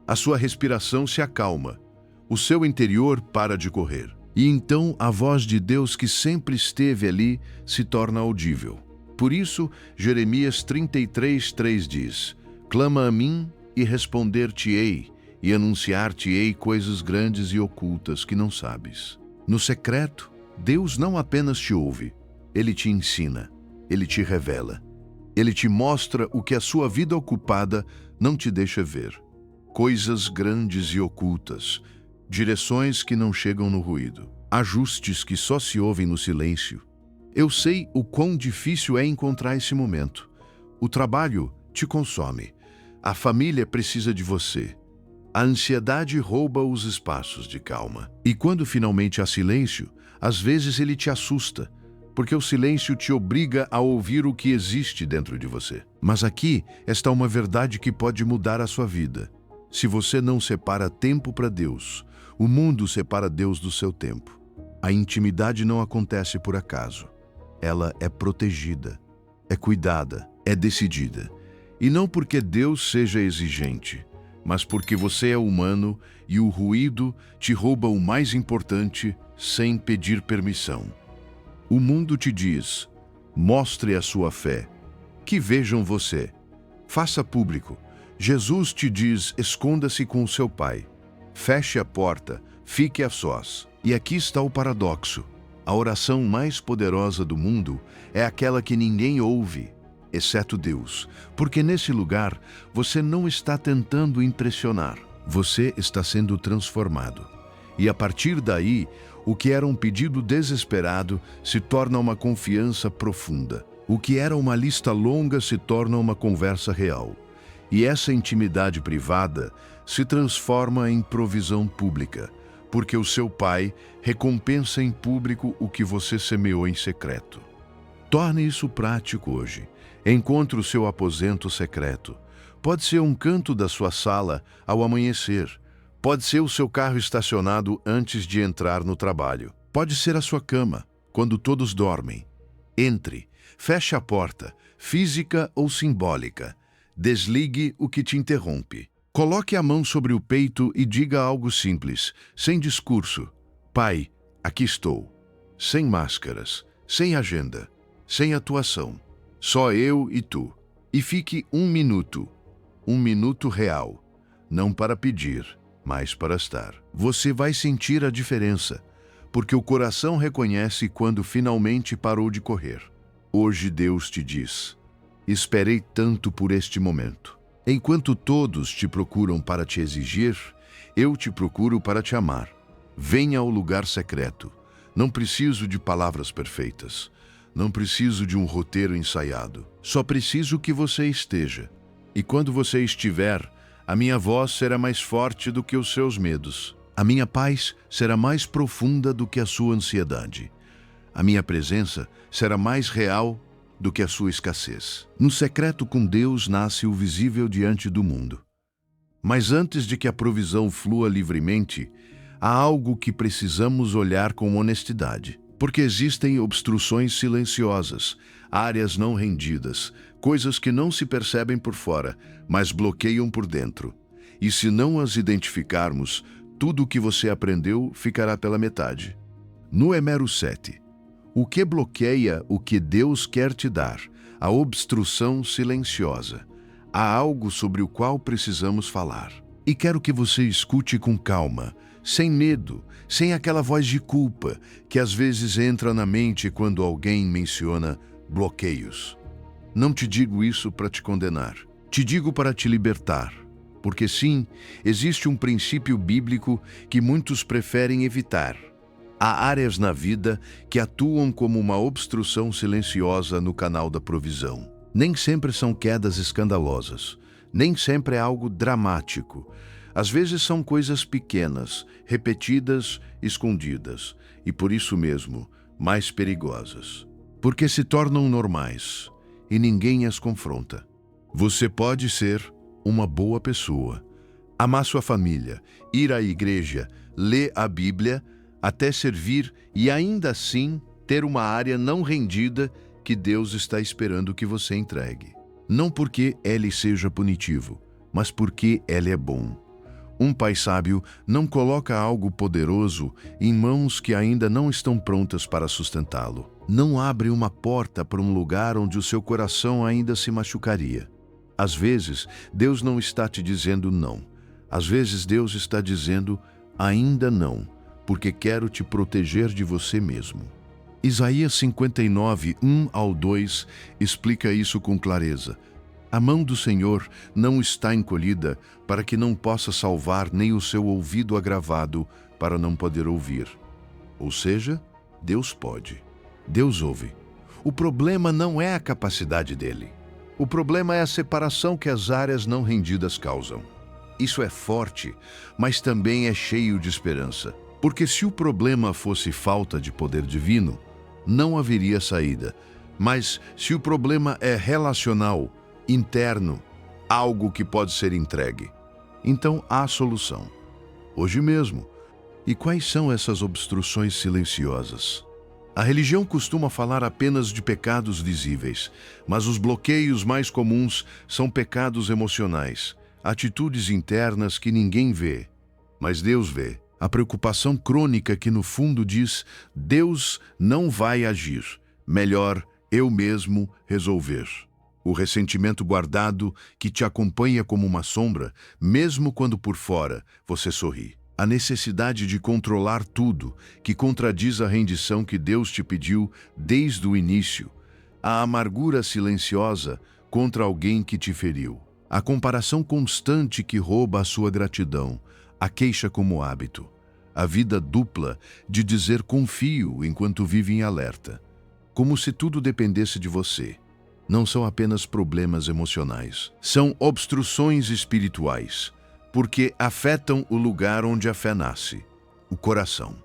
A sua respiração se acalma. O seu interior para de correr. E então a voz de Deus que sempre esteve ali se torna audível. Por isso, Jeremias 33:3 diz: Clama a mim e responder-te-ei, e anunciar-te-ei coisas grandes e ocultas que não sabes. No secreto, Deus não apenas te ouve, Ele te ensina, Ele te revela. Ele te mostra o que a sua vida ocupada não te deixa ver. Coisas grandes e ocultas, direções que não chegam no ruído, ajustes que só se ouvem no silêncio. Eu sei o quão difícil é encontrar esse momento. O trabalho te consome. A família precisa de você. A ansiedade rouba os espaços de calma. E quando finalmente há silêncio, às vezes ele te assusta, porque o silêncio te obriga a ouvir o que existe dentro de você. Mas aqui está uma verdade que pode mudar a sua vida. Se você não separa tempo para Deus, o mundo separa Deus do seu tempo. A intimidade não acontece por acaso. Ela é protegida, é cuidada, é decidida. E não porque Deus seja exigente, mas porque você é humano e o ruído te rouba o mais importante sem pedir permissão. O mundo te diz: mostre a sua fé, que vejam você, faça público. Jesus te diz: esconda-se com o seu pai, feche a porta, fique a sós. E aqui está o paradoxo. A oração mais poderosa do mundo é aquela que ninguém ouve, exceto Deus, porque nesse lugar você não está tentando impressionar, você está sendo transformado. E a partir daí, o que era um pedido desesperado se torna uma confiança profunda. O que era uma lista longa se torna uma conversa real. E essa intimidade privada se transforma em provisão pública, porque o seu pai recompensa em público o que você semeou em secreto. Torne isso prático hoje. Encontre o seu aposento secreto. Pode ser um canto da sua sala ao amanhecer. Pode ser o seu carro estacionado antes de entrar no trabalho. Pode ser a sua cama, quando todos dormem. Entre, feche a porta, física ou simbólica. Desligue o que te interrompe. Coloque a mão sobre o peito e diga algo simples, sem discurso. Pai, aqui estou. Sem máscaras, sem agenda, sem atuação. Só eu e tu. E fique um minuto real. Não para pedir, mas para estar. Você vai sentir a diferença, porque o coração reconhece quando finalmente parou de correr. Hoje Deus te diz: esperei tanto por este momento. Enquanto todos te procuram para te exigir, eu te procuro para te amar. Venha ao lugar secreto. Não preciso de palavras perfeitas. Não preciso de um roteiro ensaiado. Só preciso que você esteja. E quando você estiver, a minha voz será mais forte do que os seus medos. A minha paz será mais profunda do que a sua ansiedade. A minha presença será mais real do que a sua escassez. No secreto com Deus nasce o visível diante do mundo. Mas antes de que a provisão flua livremente, há algo que precisamos olhar com honestidade. Porque existem obstruções silenciosas, áreas não rendidas, coisas que não se percebem por fora, mas bloqueiam por dentro. E se não as identificarmos, tudo o que você aprendeu ficará pela metade. No Emero 7, o que bloqueia o que Deus quer te dar? A obstrução silenciosa. Há algo sobre o qual precisamos falar. E quero que você escute com calma, sem medo, sem aquela voz de culpa que às vezes entra na mente quando alguém menciona bloqueios. Não te digo isso para te condenar. Te digo para te libertar. Porque sim, existe um princípio bíblico que muitos preferem evitar. Há áreas na vida que atuam como uma obstrução silenciosa no canal da provisão. Nem sempre são quedas escandalosas. Nem sempre é algo dramático. Às vezes são coisas pequenas, repetidas, escondidas, e por isso mesmo, mais perigosas. Porque se tornam normais, e ninguém as confronta. Você pode ser uma boa pessoa, amar sua família, ir à igreja, ler a Bíblia, até servir e ainda assim ter uma área não rendida que Deus está esperando que você entregue. Não porque ele seja punitivo, mas porque ele é bom. Um pai sábio não coloca algo poderoso em mãos que ainda não estão prontas para sustentá-lo. Não abre uma porta para um lugar onde o seu coração ainda se machucaria. Às vezes, Deus não está te dizendo não. Às vezes, Deus está dizendo ainda não, porque quero te proteger de você mesmo. Isaías 59, 1-2 explica isso com clareza. A mão do Senhor não está encolhida para que não possa salvar, nem o seu ouvido agravado para não poder ouvir. Ou seja, Deus pode. Deus ouve. O problema não é a capacidade dele. O problema é a separação que as áreas não rendidas causam. Isso é forte, mas também é cheio de esperança. Porque se o problema fosse falta de poder divino, não haveria saída. Mas se o problema é relacional, interno, algo que pode ser entregue, então há solução. Hoje mesmo. E quais são essas obstruções silenciosas? A religião costuma falar apenas de pecados visíveis, mas os bloqueios mais comuns são pecados emocionais, atitudes internas que ninguém vê, mas Deus vê. A preocupação crônica que no fundo diz: Deus não vai agir, melhor eu mesmo resolver. O ressentimento guardado que te acompanha como uma sombra, mesmo quando por fora você sorri. A necessidade de controlar tudo, que contradiz a rendição que Deus te pediu desde o início. A amargura silenciosa contra alguém que te feriu. A comparação constante que rouba a sua gratidão. A queixa como hábito. A vida dupla de dizer confio enquanto vive em alerta. Como se tudo dependesse de você. Não são apenas problemas emocionais. São obstruções espirituais, porque afetam o lugar onde a fé nasce, o coração.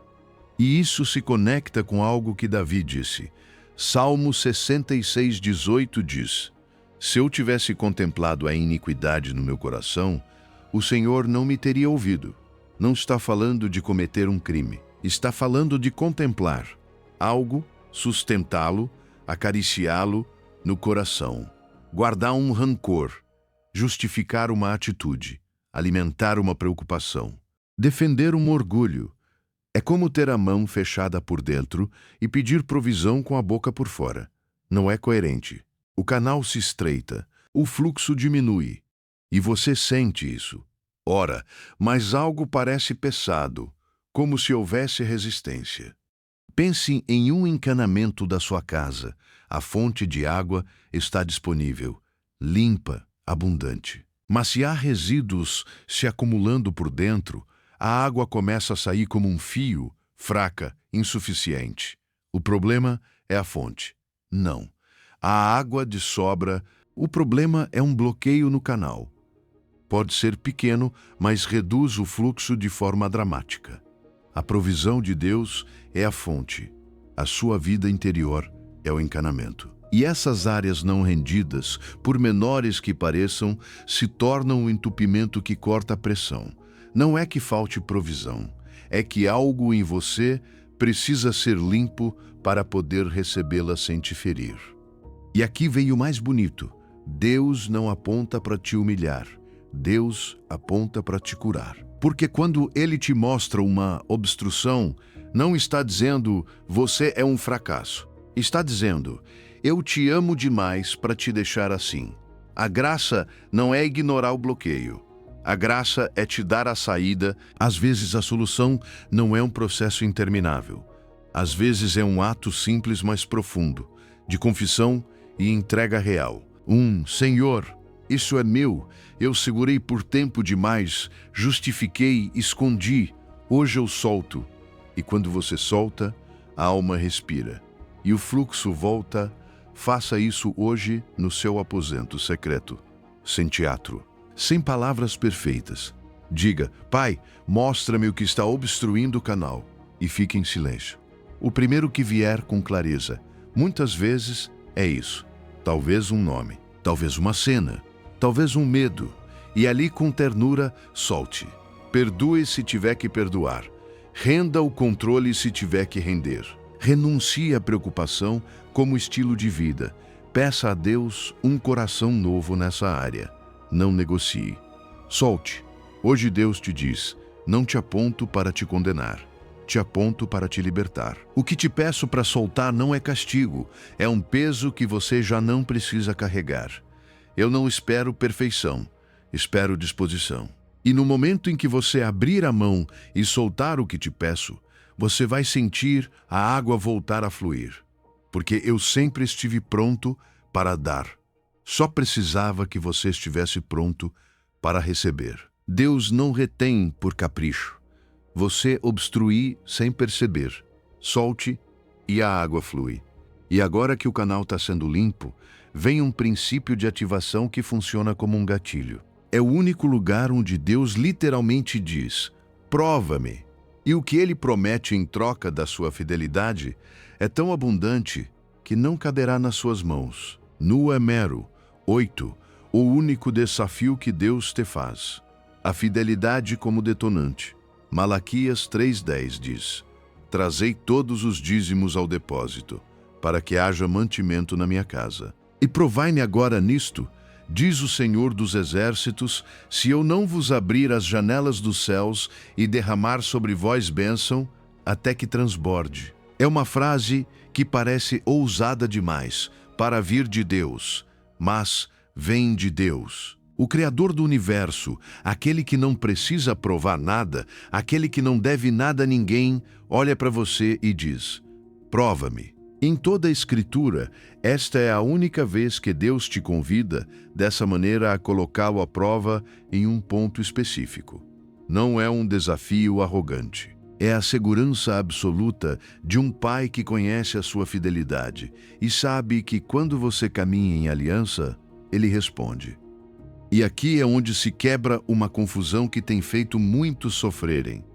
E isso se conecta com algo que Davi disse. Salmo 66:18 diz: Se eu tivesse contemplado a iniquidade no meu coração, o Senhor não me teria ouvido. Não está falando de cometer um crime. Está falando de contemplar algo, sustentá-lo, acariciá-lo no coração. Guardar um rancor, justificar uma atitude, alimentar uma preocupação, defender um orgulho. É como ter a mão fechada por dentro e pedir provisão com a boca por fora. Não é coerente. O canal se estreita, o fluxo diminui. E você sente isso. Ora, mas algo parece pesado, como se houvesse resistência. Pense em um encanamento da sua casa. A fonte de água está disponível, limpa, abundante. Mas se há resíduos se acumulando por dentro, a água começa a sair como um fio, fraca, insuficiente. O problema é a fonte. Não. A água de sobra, o problema é um bloqueio no canal. Pode ser pequeno, mas reduz o fluxo de forma dramática. A provisão de Deus é a fonte. A sua vida interior é o encanamento. E essas áreas não rendidas, por menores que pareçam, se tornam um entupimento que corta a pressão. Não é que falte provisão, é que algo em você precisa ser limpo para poder recebê-la sem te ferir. E aqui veio o mais bonito. Deus não aponta para te humilhar, Deus aponta para te curar. Porque quando Ele te mostra uma obstrução, não está dizendo, você é um fracasso. Está dizendo, eu te amo demais para te deixar assim. A graça não é ignorar o bloqueio. A graça é te dar a saída. Às vezes a solução não é um processo interminável. Às vezes é um ato simples, mas profundo, de confissão e entrega real. Senhor, isso é meu, eu segurei por tempo demais, justifiquei, escondi, hoje eu solto. E quando você solta, a alma respira. E o fluxo volta. Faça isso hoje no seu aposento secreto, sem teatro, sem palavras perfeitas. Diga, Pai, mostra-me o que está obstruindo o canal, e fique em silêncio. O primeiro que vier com clareza, muitas vezes é isso. Talvez um nome, talvez uma cena, talvez um medo. E ali com ternura, solte. Perdoe se tiver que perdoar. Renda o controle se tiver que render. Renuncie à preocupação como estilo de vida. Peça a Deus um coração novo nessa área. Não negocie. Solte. Hoje Deus te diz, não te aponto para te condenar. Te aponto para te libertar. O que te peço para soltar não é castigo, é um peso que você já não precisa carregar. Eu não espero perfeição, espero disposição. E no momento em que você abrir a mão e soltar o que te peço, você vai sentir a água voltar a fluir. Porque eu sempre estive pronto para dar. Só precisava que você estivesse pronto para receber. Deus não retém por capricho. Você obstruir sem perceber. Solte e a água flui. E agora que o canal está sendo limpo, vem um princípio de ativação que funciona como um gatilho. É o único lugar onde Deus literalmente diz, prova-me. E o que Ele promete em troca da sua fidelidade é tão abundante que não caberá nas suas mãos. Número 8. O único desafio que Deus te faz. A fidelidade como detonante. Malaquias 3:10 diz, trazei todos os dízimos ao depósito, para que haja mantimento na minha casa. E provai-me agora nisto, diz o Senhor dos Exércitos, se eu não vos abrir as janelas dos céus e derramar sobre vós bênção, até que transborde. É uma frase que parece ousada demais para vir de Deus, mas vem de Deus. O Criador do Universo, aquele que não precisa provar nada, aquele que não deve nada a ninguém, olha para você e diz, prova-me. Em toda a Escritura, esta é a única vez que Deus te convida, dessa maneira, a colocá-lo à prova em um ponto específico. Não é um desafio arrogante. É a segurança absoluta de um pai que conhece a sua fidelidade e sabe que quando você caminha em aliança, ele responde. E aqui é onde se quebra uma confusão que tem feito muitos sofrerem.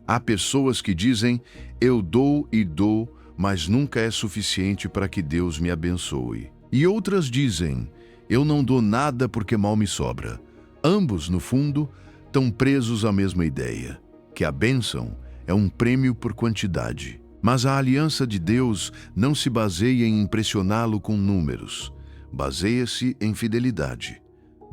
Há pessoas que dizem, eu dou e dou, mas nunca é suficiente para que Deus me abençoe. E outras dizem, eu não dou nada porque mal me sobra. Ambos, no fundo, estão presos à mesma ideia, que a bênção é um prêmio por quantidade. Mas a aliança de Deus não se baseia em impressioná-lo com números. Baseia-se em fidelidade.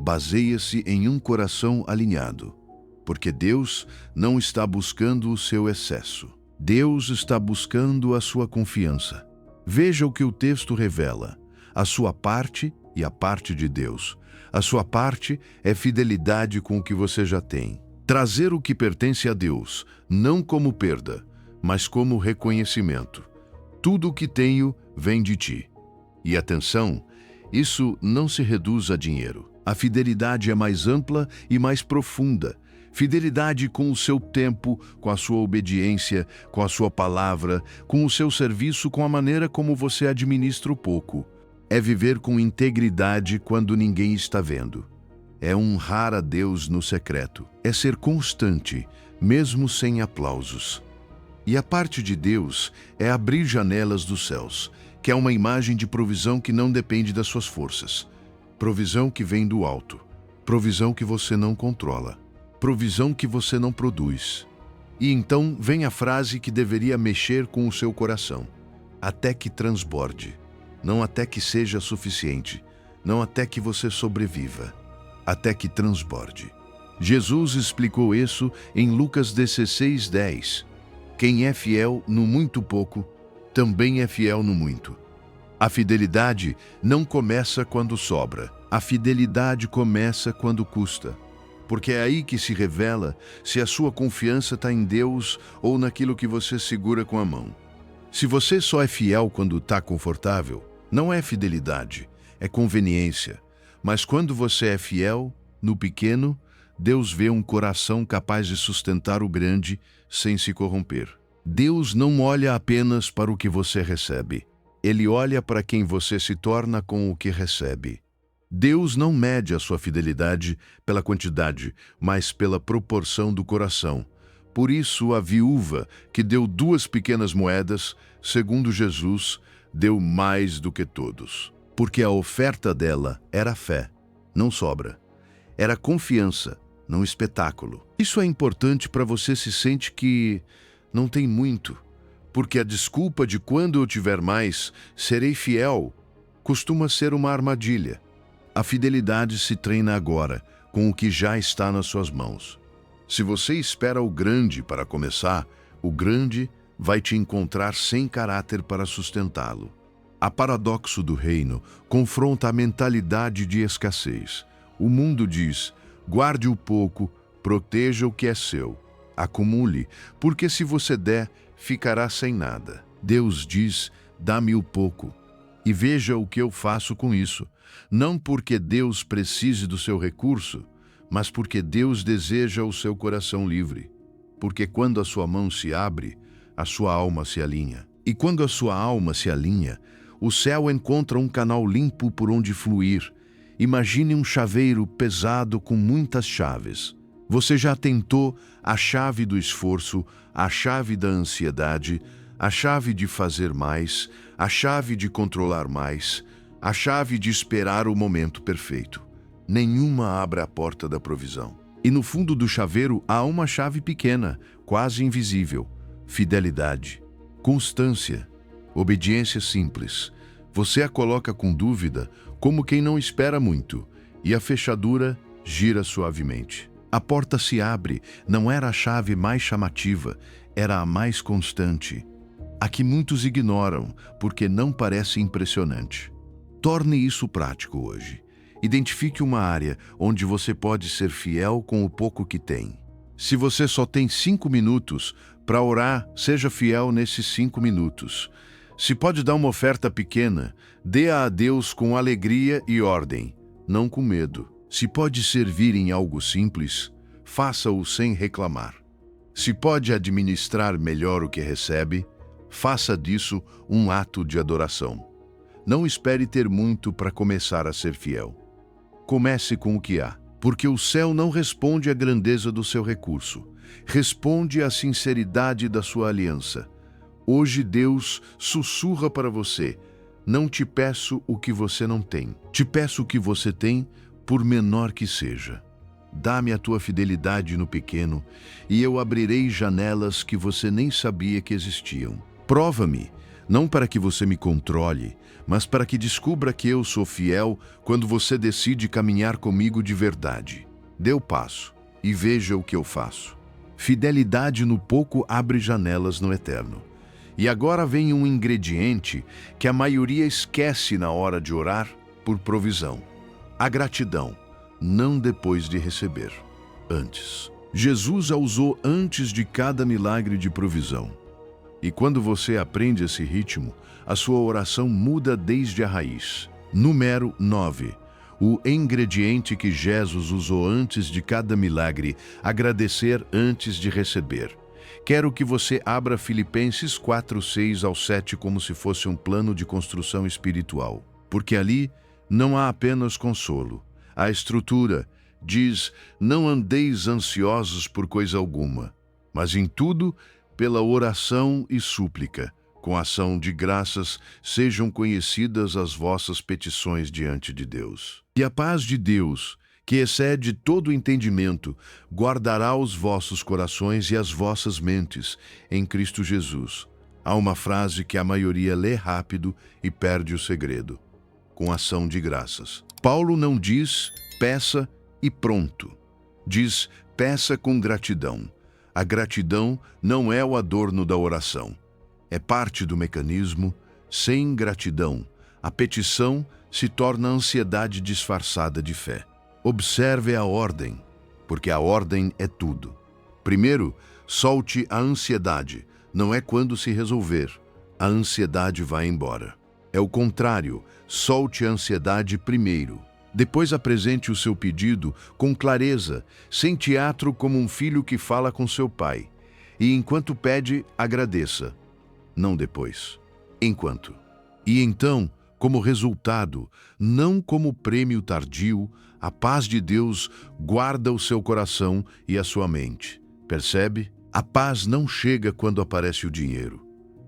Baseia-se em um coração alinhado. Porque Deus não está buscando o seu excesso. Deus está buscando a sua confiança. Veja o que o texto revela. A sua parte e a parte de Deus. A sua parte é fidelidade com o que você já tem. Trazer o que pertence a Deus, não como perda, mas como reconhecimento. Tudo o que tenho vem de ti. E atenção, isso não se reduz a dinheiro. A fidelidade é mais ampla e mais profunda. Fidelidade com o seu tempo, com a sua obediência, com a sua palavra, com o seu serviço, com a maneira como você administra o pouco. É viver com integridade quando ninguém está vendo. É honrar a Deus no secreto. É ser constante, mesmo sem aplausos. E a parte de Deus é abrir janelas dos céus, que é uma imagem de provisão que não depende das suas forças. Provisão que vem do alto. Provisão que você não controla. Provisão que você não produz. E então vem a frase que deveria mexer com o seu coração. Até que transborde. Não até que seja suficiente. Não até que você sobreviva. Até que transborde. Jesus explicou isso em Lucas 16:10. Quem é fiel no muito pouco, também é fiel no muito. A fidelidade não começa quando sobra. A fidelidade começa quando custa. Porque é aí que se revela se a sua confiança está em Deus ou naquilo que você segura com a mão. Se você só é fiel quando está confortável, não é fidelidade, é conveniência. Mas quando você é fiel, no pequeno, Deus vê um coração capaz de sustentar o grande sem se corromper. Deus não olha apenas para o que você recebe. Ele olha para quem você se torna com o que recebe. Deus não mede a sua fidelidade pela quantidade, mas pela proporção do coração. Por isso, a viúva, que deu 2 pequenas moedas, segundo Jesus, deu mais do que todos. Porque a oferta dela era fé, não sobra. Era confiança, não espetáculo. Isso é importante para você se sente que não tem muito. Porque a desculpa de quando eu tiver mais, serei fiel, costuma ser uma armadilha. A fidelidade se treina agora, com o que já está nas suas mãos. Se você espera o grande para começar, o grande vai te encontrar sem caráter para sustentá-lo. A paradoxo do reino confronta a mentalidade de escassez. O mundo diz, guarde o pouco, proteja o que é seu. Acumule, porque se você der, ficará sem nada. Deus diz, dá-me o pouco, e veja o que eu faço com isso. Não porque Deus precise do seu recurso, mas porque Deus deseja o seu coração livre. Porque quando a sua mão se abre, a sua alma se alinha. E quando a sua alma se alinha, o céu encontra um canal limpo por onde fluir. Imagine um chaveiro pesado com muitas chaves. Você já tentou a chave do esforço, a chave da ansiedade, a chave de fazer mais, a chave de controlar mais, a chave de esperar o momento perfeito. Nenhuma abre a porta da provisão. E no fundo do chaveiro há uma chave pequena, quase invisível. Fidelidade, constância, obediência simples. Você a coloca com dúvida, como quem não espera muito, e a fechadura gira suavemente. A porta se abre, não era a chave mais chamativa, era a mais constante. A que muitos ignoram, porque não parece impressionante. Torne isso prático hoje. Identifique uma área onde você pode ser fiel com o pouco que tem. Se você só tem 5 minutos para orar, seja fiel nesses 5 minutos. Se pode dar uma oferta pequena, dê-a a Deus com alegria e ordem, não com medo. Se pode servir em algo simples, faça-o sem reclamar. Se pode administrar melhor o que recebe, faça disso um ato de adoração. Não espere ter muito para começar a ser fiel. Comece com o que há, porque o céu não responde à grandeza do seu recurso, responde à sinceridade da sua aliança. Hoje Deus sussurra para você, não te peço o que você não tem, te peço o que você tem, por menor que seja. Dá-me a tua fidelidade no pequeno, e eu abrirei janelas que você nem sabia que existiam. Prova-me, não para que você me controle, mas para que descubra que eu sou fiel quando você decide caminhar comigo de verdade. Dê o passo e veja o que eu faço. Fidelidade no pouco abre janelas no eterno. E agora vem um ingrediente que a maioria esquece na hora de orar por provisão. A gratidão, não depois de receber, antes. Jesus a usou antes de cada milagre de provisão. E quando você aprende esse ritmo, a sua oração muda desde a raiz. Número 9. O ingrediente que Jesus usou antes de cada milagre, agradecer antes de receber. Quero que você abra Filipenses 4:6-7 como se fosse um plano de construção espiritual. Porque ali não há apenas consolo. A estrutura diz, não andeis ansiosos por coisa alguma, mas em tudo, pela oração e súplica, Com ação de graças, sejam conhecidas as vossas petições diante de Deus. E a paz de Deus, que excede todo o entendimento, guardará os vossos corações e as vossas mentes em Cristo Jesus. Há uma frase que a maioria lê rápido e perde o segredo. Com ação de graças. Paulo não diz peça e pronto. Diz peça com gratidão. A gratidão não é o adorno da oração. É parte do mecanismo. Sem gratidão, a petição se torna ansiedade disfarçada de fé. Observe a ordem, porque a ordem é tudo. Primeiro, solte a ansiedade. Não é quando se resolver. A ansiedade vai embora. É o contrário. Solte a ansiedade primeiro. Depois apresente o seu pedido com clareza, sem teatro, como um filho que fala com seu pai. E enquanto pede, agradeça. Não depois. Enquanto. E então, como resultado, não como prêmio tardio, a paz de Deus guarda o seu coração e a sua mente. Percebe? A paz não chega quando aparece o dinheiro,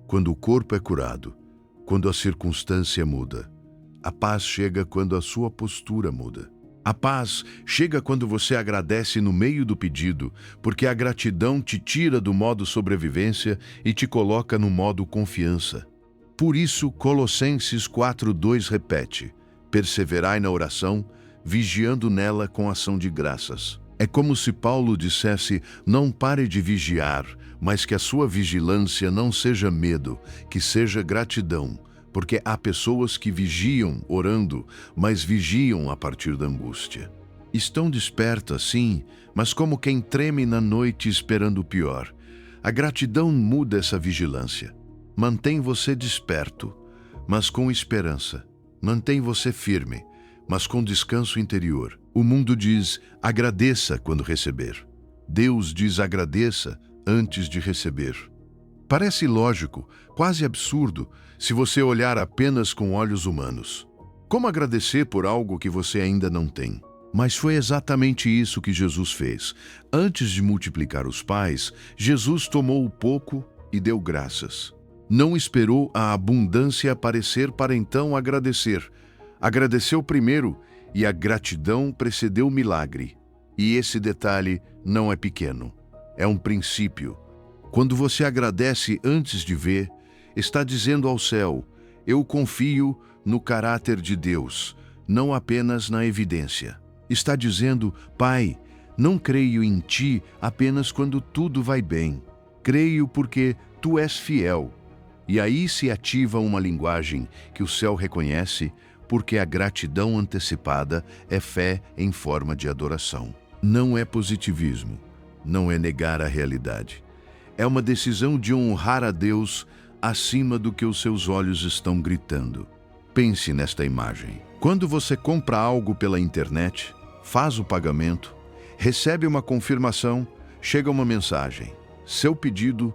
quando o corpo é curado, quando a circunstância muda. A paz chega quando a sua postura muda. A paz chega quando você agradece no meio do pedido, porque a gratidão te tira do modo sobrevivência e te coloca no modo confiança. Por isso, Colossenses 4:2 repete: perseverai na oração, vigiando nela com ação de graças. É como se Paulo dissesse: não pare de vigiar, mas que a sua vigilância não seja medo, que seja gratidão. Porque há pessoas que vigiam orando, mas vigiam a partir da angústia. Estão despertas, sim, mas como quem treme na noite esperando o pior. A gratidão muda essa vigilância. Mantém você desperto, mas com esperança. Mantém você firme, mas com descanso interior. O mundo diz, agradeça quando receber. Deus diz, agradeça antes de receber. Parece lógico, quase absurdo, se você olhar apenas com olhos humanos. Como agradecer por algo que você ainda não tem? Mas foi exatamente isso que Jesus fez. Antes de multiplicar os pães, Jesus tomou o pouco e deu graças. Não esperou a abundância aparecer para então agradecer. Agradeceu primeiro e a gratidão precedeu o milagre. E esse detalhe não é pequeno, é um princípio. Quando você agradece antes de ver, está dizendo ao céu, eu confio no caráter de Deus, não apenas na evidência. Está dizendo, Pai, não creio em Ti apenas quando tudo vai bem. Creio porque Tu és fiel. E aí se ativa uma linguagem que o céu reconhece, porque a gratidão antecipada é fé em forma de adoração. Não é positivismo, não é negar a realidade. É uma decisão de honrar a Deus acima do que os seus olhos estão gritando. Pense nesta imagem. Quando você compra algo pela internet, faz o pagamento, recebe uma confirmação, chega uma mensagem. Seu pedido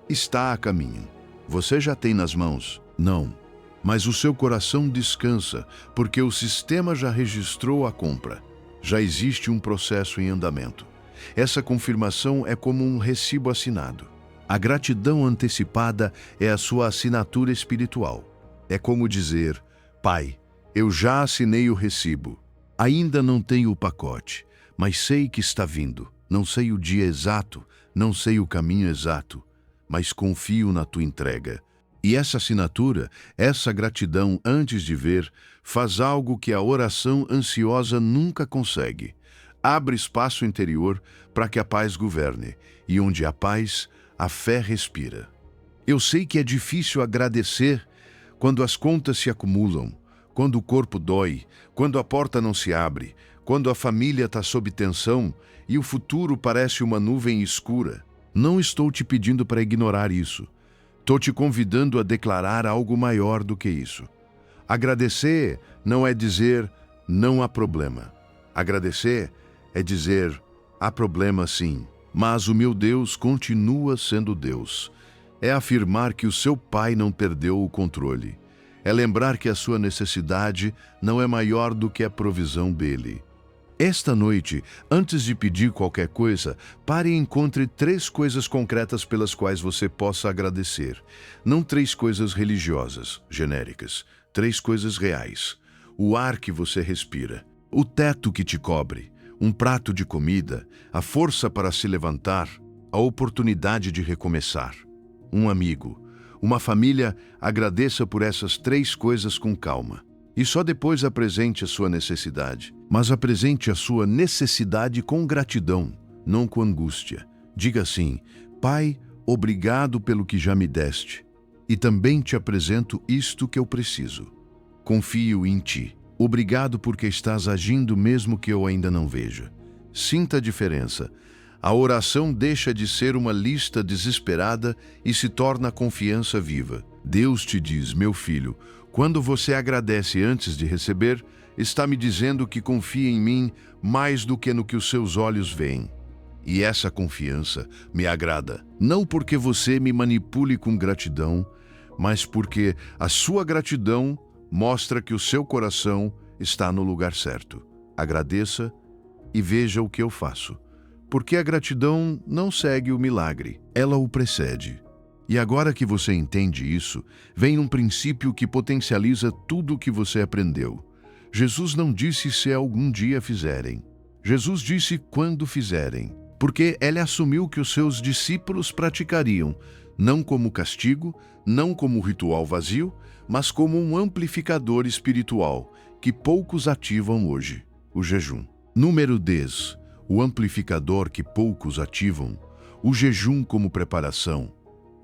está a caminho. Você já tem nas mãos? Não. Mas o seu coração descansa, porque o sistema já registrou a compra. Já existe um processo em andamento. Essa confirmação é como um recibo assinado. A gratidão antecipada é a sua assinatura espiritual. É como dizer, Pai, eu já assinei o recibo. Ainda não tenho o pacote, mas sei que está vindo. Não sei o dia exato, não sei o caminho exato, mas confio na tua entrega. E essa assinatura, essa gratidão antes de ver, faz algo que a oração ansiosa nunca consegue. Abre espaço interior para que a paz governe, e onde há paz, a fé respira. Eu sei que é difícil agradecer quando as contas se acumulam, quando o corpo dói, quando a porta não se abre, quando a família está sob tensão e o futuro parece uma nuvem escura. Não estou te pedindo para ignorar isso. Estou te convidando a declarar algo maior do que isso. Agradecer não é dizer, não há problema. Agradecer é dizer, há problema sim, mas o meu Deus continua sendo Deus. É afirmar que o seu Pai não perdeu o controle. É lembrar que a sua necessidade não é maior do que a provisão dele. Esta noite, antes de pedir qualquer coisa, pare e encontre 3 coisas concretas pelas quais você possa agradecer. Não 3 coisas religiosas, genéricas. 3 coisas reais. O ar que você respira, o teto que te cobre, um prato de comida, a força para se levantar, a oportunidade de recomeçar. Um amigo, uma família, agradeça por essas 3 coisas com calma. E só depois apresente a sua necessidade. Mas apresente a sua necessidade com gratidão, não com angústia. Diga assim: Pai, obrigado pelo que já me deste. E também te apresento isto que eu preciso. Confio em ti. Obrigado porque estás agindo mesmo que eu ainda não veja. Sinta a diferença. A oração deixa de ser uma lista desesperada e se torna confiança viva. Deus te diz: meu filho, quando você agradece antes de receber, está me dizendo que confia em mim mais do que no que os seus olhos veem. E essa confiança me agrada, não porque você me manipule com gratidão, mas porque a sua gratidão mostra que o seu coração está no lugar certo. Agradeça e veja o que eu faço. Porque a gratidão não segue o milagre, ela o precede. E agora que você entende isso, vem um princípio que potencializa tudo o que você aprendeu. Jesus não disse se algum dia fizerem. Jesus disse quando fizerem, porque ele assumiu que os seus discípulos praticariam, não como castigo, não como ritual vazio, mas como um amplificador espiritual que poucos ativam hoje, o jejum. Número 10. O amplificador que poucos ativam, o jejum como preparação,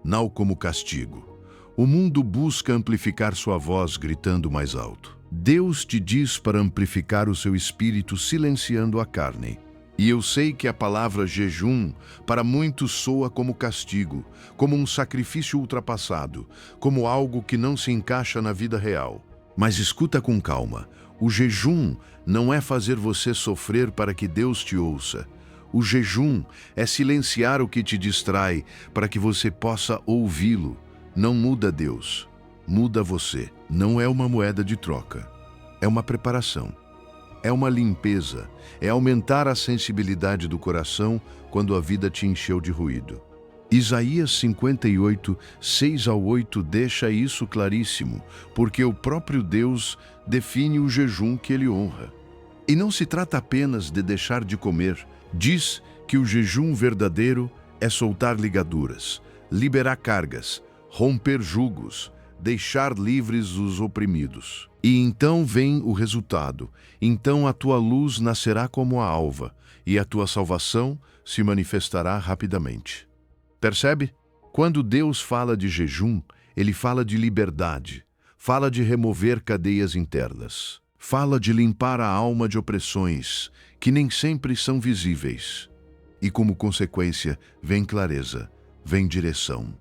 não como castigo. O mundo busca amplificar sua voz gritando mais alto. Deus te diz para amplificar o seu espírito silenciando a carne. E eu sei que a palavra jejum para muitos soa como castigo, como um sacrifício ultrapassado, como algo que não se encaixa na vida real. Mas escuta com calma. O jejum não é fazer você sofrer para que Deus te ouça. O jejum é silenciar o que te distrai para que você possa ouvi-lo. Não muda Deus, muda você. Não é uma moeda de troca, é uma preparação. É uma limpeza, é aumentar a sensibilidade do coração quando a vida te encheu de ruído. Isaías 58, 6-8 deixa isso claríssimo, porque o próprio Deus define o jejum que ele honra. E não se trata apenas de deixar de comer. Diz que o jejum verdadeiro é soltar ligaduras, liberar cargas, romper jugos, deixar livres os oprimidos. E então vem o resultado. Então a tua luz nascerá como a alva, e a tua salvação se manifestará rapidamente. Percebe? Quando Deus fala de jejum, ele fala de liberdade, fala de remover cadeias internas, fala de limpar a alma de opressões que nem sempre são visíveis. E como consequência, vem clareza, vem direção,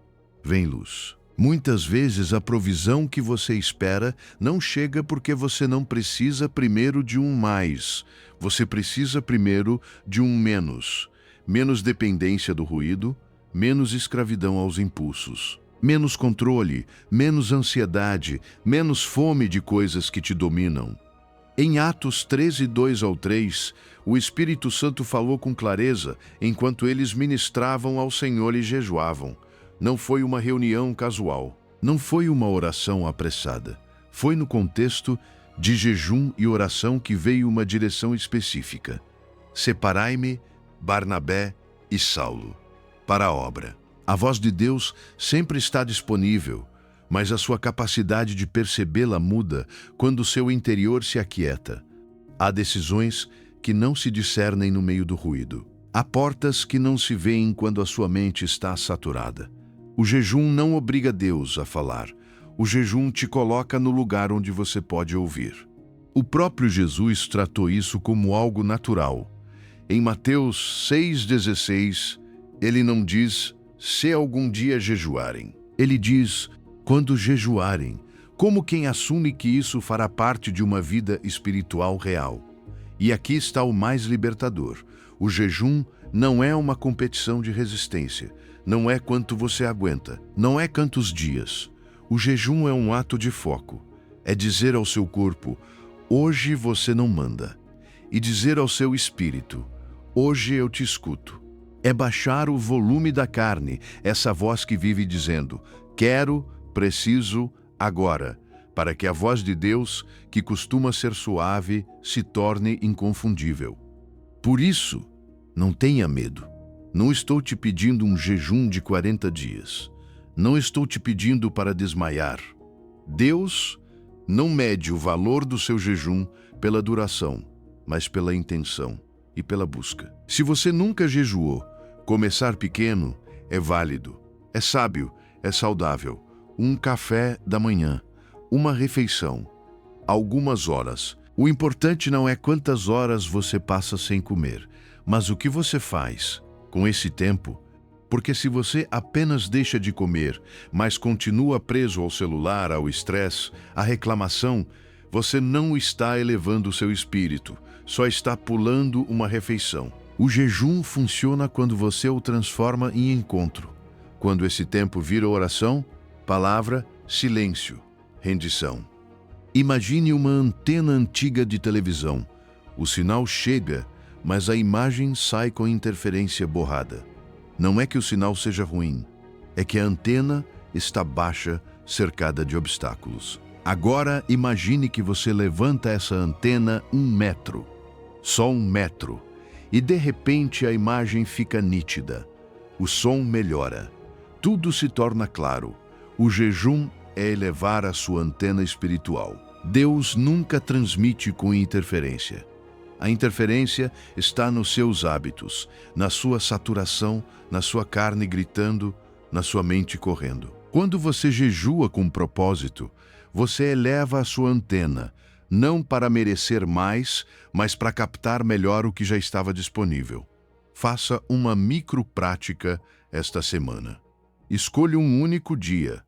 vem luz. Muitas vezes a provisão que você espera não chega porque você não precisa primeiro de um mais. Você precisa primeiro de um menos. Menos dependência do ruído, menos escravidão aos impulsos. Menos controle, menos ansiedade, menos fome de coisas que te dominam. Em Atos 13, 2-3, o Espírito Santo falou com clareza enquanto eles ministravam ao Senhor e jejuavam. Não foi uma reunião casual, não foi uma oração apressada. Foi no contexto de jejum e oração que veio uma direção específica. Separai-me, Barnabé e Saulo, para a obra. A voz de Deus sempre está disponível, mas a sua capacidade de percebê-la muda quando o seu interior se aquieta. Há decisões que não se discernem no meio do ruído. Há portas que não se veem quando a sua mente está saturada. O jejum não obriga Deus a falar. O jejum te coloca no lugar onde você pode ouvir. O próprio Jesus tratou isso como algo natural. Em Mateus 6,16, ele não diz, se algum dia jejuarem. Ele diz, quando jejuarem, como quem assume que isso fará parte de uma vida espiritual real. E aqui está o mais libertador. O jejum não é uma competição de resistência. Não é quanto você aguenta, não é quantos dias. O jejum é um ato de foco. É dizer ao seu corpo, hoje você não manda. e dizer ao seu espírito: hoje eu te escuto. É baixar o volume da carne, essa voz que vive dizendo: quero, preciso, agora, para que a voz de Deus, que costuma ser suave, se torne inconfundível. Por isso, não tenha medo. Não estou te pedindo um jejum de 40 dias. Não estou te pedindo para desmaiar. Deus não mede o valor do seu jejum pela duração, mas pela intenção e pela busca. Se você nunca jejuou, começar pequeno é válido, é sábio, é saudável. Um café da manhã, uma refeição, algumas horas. O importante não é quantas horas você passa sem comer, mas o que você faz com esse tempo. Porque se você apenas deixa de comer, mas continua preso ao celular, ao estresse, à reclamação, você não está elevando o seu espírito, só está pulando uma refeição. O jejum funciona quando você o transforma em encontro. Quando esse tempo vira oração, palavra, silêncio, rendição. Imagine uma antena antiga de televisão. O sinal chega, mas a imagem sai com interferência borrada. Não é que o sinal seja ruim, é que a antena está baixa, cercada de obstáculos. Agora imagine que você levanta essa antena 1 metro, só 1 metro, e de repente a imagem fica nítida. O som melhora, tudo se torna claro. O jejum é elevar a sua antena espiritual. Deus nunca transmite com interferência. A interferência está nos seus hábitos, na sua saturação, na sua carne gritando, na sua mente correndo. Quando você jejua com propósito, você eleva a sua antena, não para merecer mais, mas para captar melhor o que já estava disponível. Faça uma microprática esta semana. Escolha um único dia,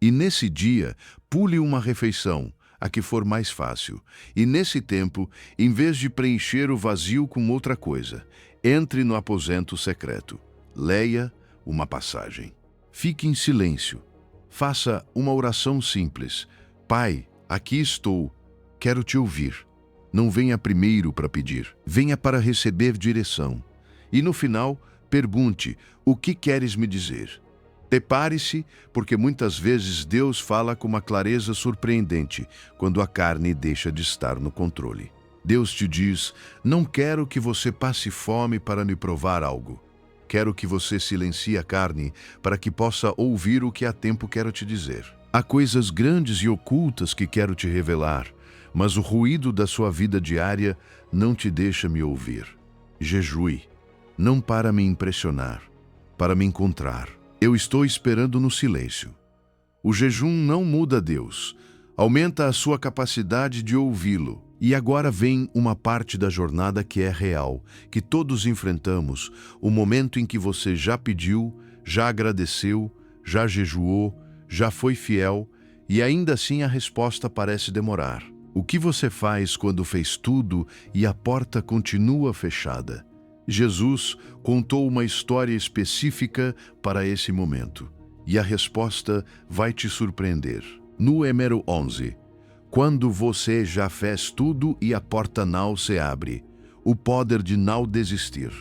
e nesse dia, pule uma refeição, a que for mais fácil. E nesse tempo, em vez de preencher o vazio com outra coisa, entre no aposento secreto. Leia uma passagem. Fique em silêncio. Faça uma oração simples. Pai, aqui estou. Quero te ouvir. Não venha primeiro para pedir. Venha para receber direção. E no final, pergunte: o que queres me dizer? Prepare-se, porque muitas vezes Deus fala com uma clareza surpreendente quando a carne deixa de estar no controle. Deus te diz: não quero que você passe fome para me provar algo. Quero que você silencie a carne para que possa ouvir o que há tempo quero te dizer. Há coisas grandes e ocultas que quero te revelar, mas o ruído da sua vida diária não te deixa me ouvir. Jejue, não para me impressionar, para me encontrar. Eu estou esperando no silêncio. O jejum não muda Deus, aumenta a sua capacidade de ouvi-lo. E agora vem uma parte da jornada que é real, que todos enfrentamos, o momento em que você já pediu, já agradeceu, já jejuou, já foi fiel, e ainda assim a resposta parece demorar. O que você faz quando fez tudo e a porta continua fechada? Jesus contou uma história específica para esse momento, e a resposta vai te surpreender. No Número 11, quando você já fez tudo e a porta não se abre, o poder de não desistir.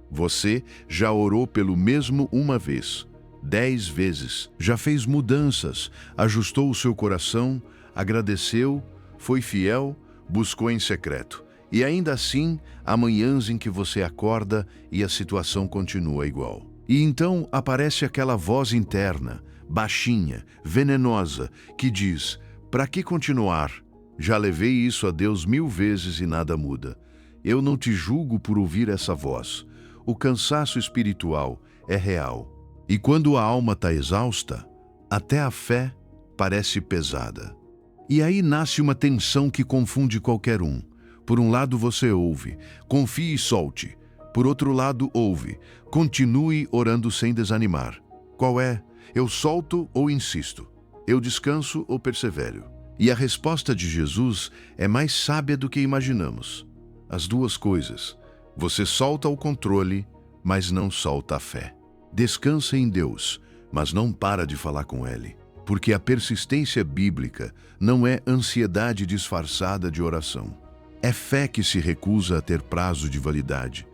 Você já orou pelo mesmo uma vez, 10 vezes, já fez mudanças, ajustou o seu coração, agradeceu, foi fiel, buscou em secreto. E ainda assim, há manhãs em que você acorda e a situação continua igual. E então aparece aquela voz interna, baixinha, venenosa, que diz: para que continuar? Já levei isso a Deus 1000 vezes e nada muda. Eu não te julgo por ouvir essa voz. O cansaço espiritual é real. E quando a alma está exausta, até a fé parece pesada. E aí nasce uma tensão que confunde qualquer um. Por um lado você ouve, confie e solte. Por outro lado ouve, continue orando sem desanimar. Qual é? Eu solto ou insisto? Eu descanso ou persevero? E a resposta de Jesus é mais sábia do que imaginamos. As duas coisas. Você solta o controle, mas não solta a fé. Descansa em Deus, mas não para de falar com Ele. Porque a persistência bíblica não é ansiedade disfarçada de oração. É fé que se recusa a ter prazo de validade.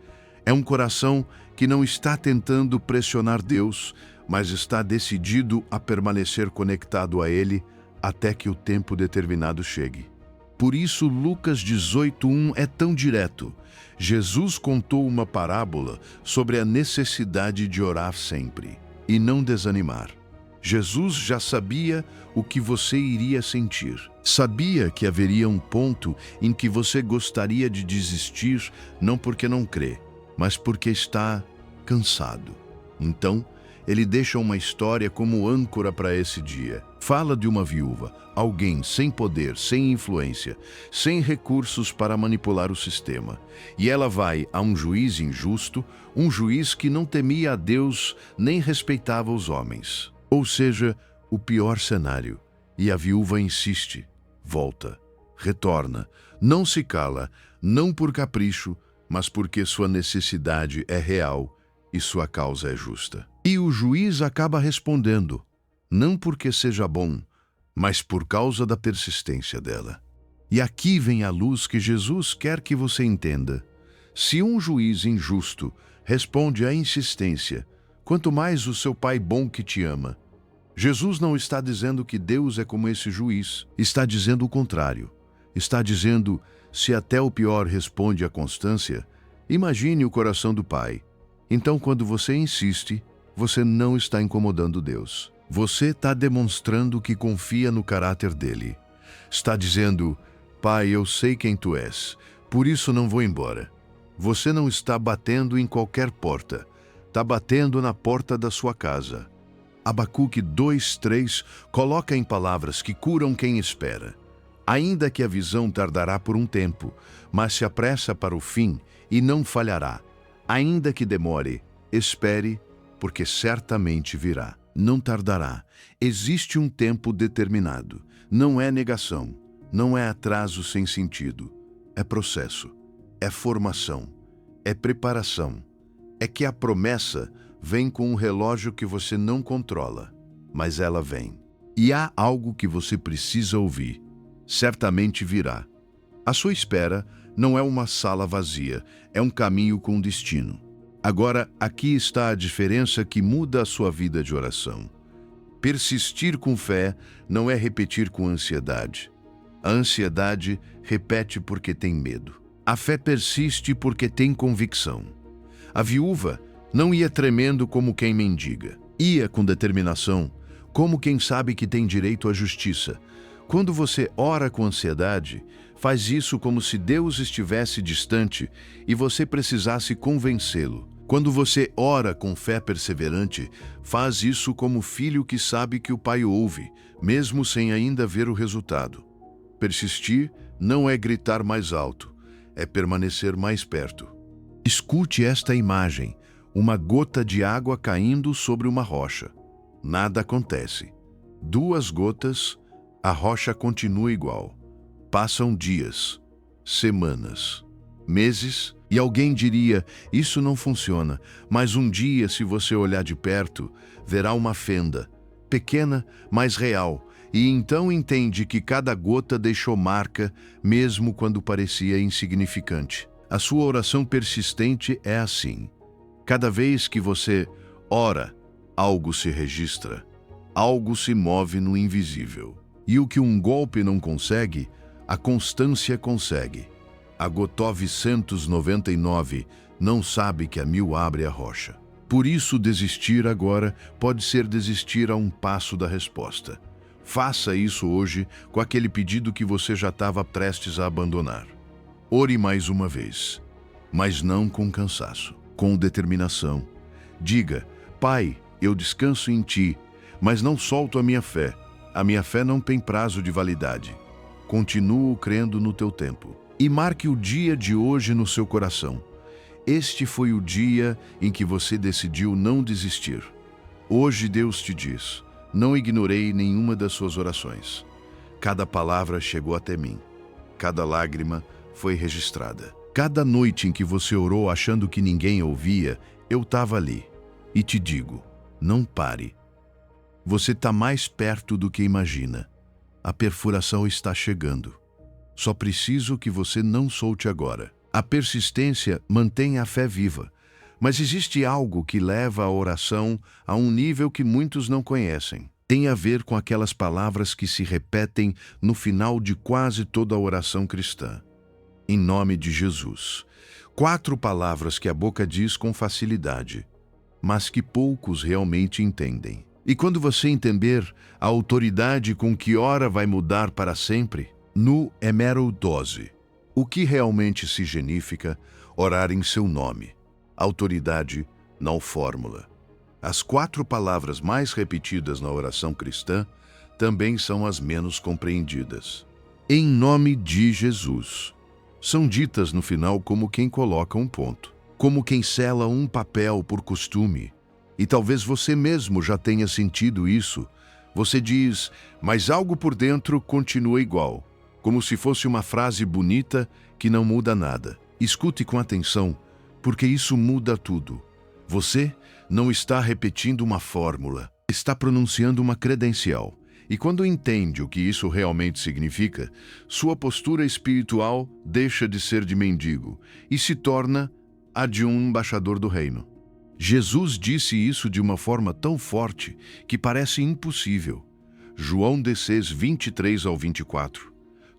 É um coração que não está tentando pressionar Deus, mas está decidido a permanecer conectado a Ele até que o tempo determinado chegue. Por isso, Lucas 18:1 é tão direto. Jesus contou uma parábola sobre a necessidade de orar sempre e não desanimar. Jesus já sabia o que você iria sentir. Sabia que haveria um ponto em que você gostaria de desistir, não porque não crê, mas porque está cansado. Então, ele deixa uma história como âncora para esse dia. Fala de uma viúva, alguém sem poder, sem influência, sem recursos para manipular o sistema. E ela vai a um juiz injusto, um juiz que não temia a Deus nem respeitava os homens. Ou seja, o pior cenário. E a viúva insiste, volta, retorna, não se cala, não por capricho, mas porque sua necessidade é real e sua causa é justa. E o juiz acaba respondendo, não porque seja bom, mas por causa da persistência dela. E aqui vem a luz que Jesus quer que você entenda. Se um juiz injusto responde à insistência, quanto mais o seu Pai bom que te ama. Jesus não está dizendo que Deus é como esse juiz, está dizendo o contrário. Está dizendo, se até o pior responde à constância, imagine o coração do Pai. Então, quando você insiste, você não está incomodando Deus. Você está demonstrando que confia no caráter dele. Está dizendo, Pai, eu sei quem tu és, por isso não vou embora. Você não está batendo em qualquer porta, está batendo na porta da sua casa. Abacuque 2:3 coloca em palavras que curam quem espera. Ainda que a visão tardará por um tempo, mas se apressa para o fim e não falhará. Ainda que demore, espere, porque certamente virá. Não tardará. Existe um tempo determinado. Não é negação, não é atraso sem sentido. É processo, é formação, é preparação. É que a promessa vem com um relógio que você não controla, mas ela vem. E há algo que você precisa ouvir. Certamente virá. A sua espera não é uma sala vazia, é um caminho com destino. Agora, aqui está a diferença que muda a sua vida de oração. Persistir com fé não é repetir com ansiedade. A ansiedade repete porque tem medo. A fé persiste porque tem convicção. A viúva não ia tremendo como quem mendiga. Ia com determinação, como quem sabe que tem direito à justiça. Quando você ora com ansiedade, faz isso como se Deus estivesse distante e você precisasse convencê-lo. Quando você ora com fé perseverante, faz isso como filho que sabe que o pai ouve, mesmo sem ainda ver o resultado. Persistir não é gritar mais alto, é permanecer mais perto. Escute esta imagem, uma gota de água caindo sobre uma rocha. Nada acontece. 2 gotas, a rocha continua igual. Passam dias, semanas, meses, e alguém diria, isso não funciona, mas um dia, se você olhar de perto, verá uma fenda, pequena, mas real, e então entende que cada gota deixou marca, mesmo quando parecia insignificante. A sua oração persistente é assim. Cada vez que você ora, algo se registra, algo se move no invisível. E o que um golpe não consegue, a constância consegue. A Gotov 199 não sabe que a 1000 abre a rocha. Por isso, desistir agora pode ser desistir a um passo da resposta. Faça isso hoje com aquele pedido que você já estava prestes a abandonar. Ore mais uma vez, mas não com cansaço, com determinação. Diga, Pai, eu descanso em Ti, mas não solto a minha fé. A minha fé não tem prazo de validade. Continuo crendo no Teu tempo. E marque o dia de hoje no seu coração. Este foi o dia em que você decidiu não desistir. Hoje Deus te diz, não ignorei nenhuma das suas orações. Cada palavra chegou até mim. Cada lágrima foi registrada. Cada noite em que você orou achando que ninguém ouvia, eu estava ali. E te digo, não pare. Você está mais perto do que imagina. A perfuração está chegando. Só preciso que você não solte agora. A persistência mantém a fé viva. Mas existe algo que leva a oração a um nível que muitos não conhecem. Tem a ver com aquelas palavras que se repetem no final de quase toda a oração cristã. Em nome de Jesus. 4 palavras que a boca diz com facilidade, mas que poucos realmente entendem. E quando você entender a autoridade com que ora vai mudar para sempre, no emero dose. O que realmente significa orar em seu nome? Autoridade, não fórmula. As 4 palavras mais repetidas na oração cristã também são as menos compreendidas. Em nome de Jesus. São ditas no final como quem coloca um ponto, como quem sela um papel por costume. E talvez você mesmo já tenha sentido isso. Você diz, mas algo por dentro continua igual, como se fosse uma frase bonita que não muda nada. Escute com atenção, porque isso muda tudo. Você não está repetindo uma fórmula, está pronunciando uma credencial. E quando entende o que isso realmente significa, sua postura espiritual deixa de ser de mendigo e se torna a de um embaixador do reino. Jesus disse isso de uma forma tão forte que parece impossível. João 16, 23 ao 24.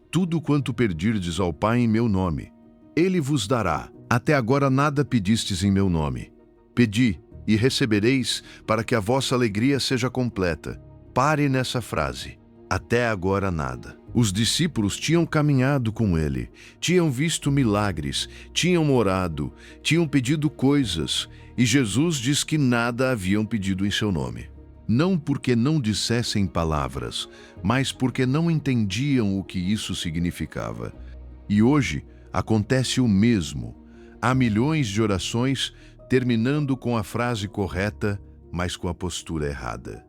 Tudo quanto pedirdes ao Pai em meu nome, Ele vos dará. Até agora nada pedistes em meu nome. Pedi e recebereis, para que a vossa alegria seja completa. Pare nessa frase. Até agora nada. Os discípulos tinham caminhado com ele, tinham visto milagres, tinham orado, tinham pedido coisas, e Jesus diz que nada haviam pedido em seu nome. Não porque não dissessem palavras, mas porque não entendiam o que isso significava. E hoje acontece o mesmo. Há milhões de orações terminando com a frase correta, mas com a postura errada.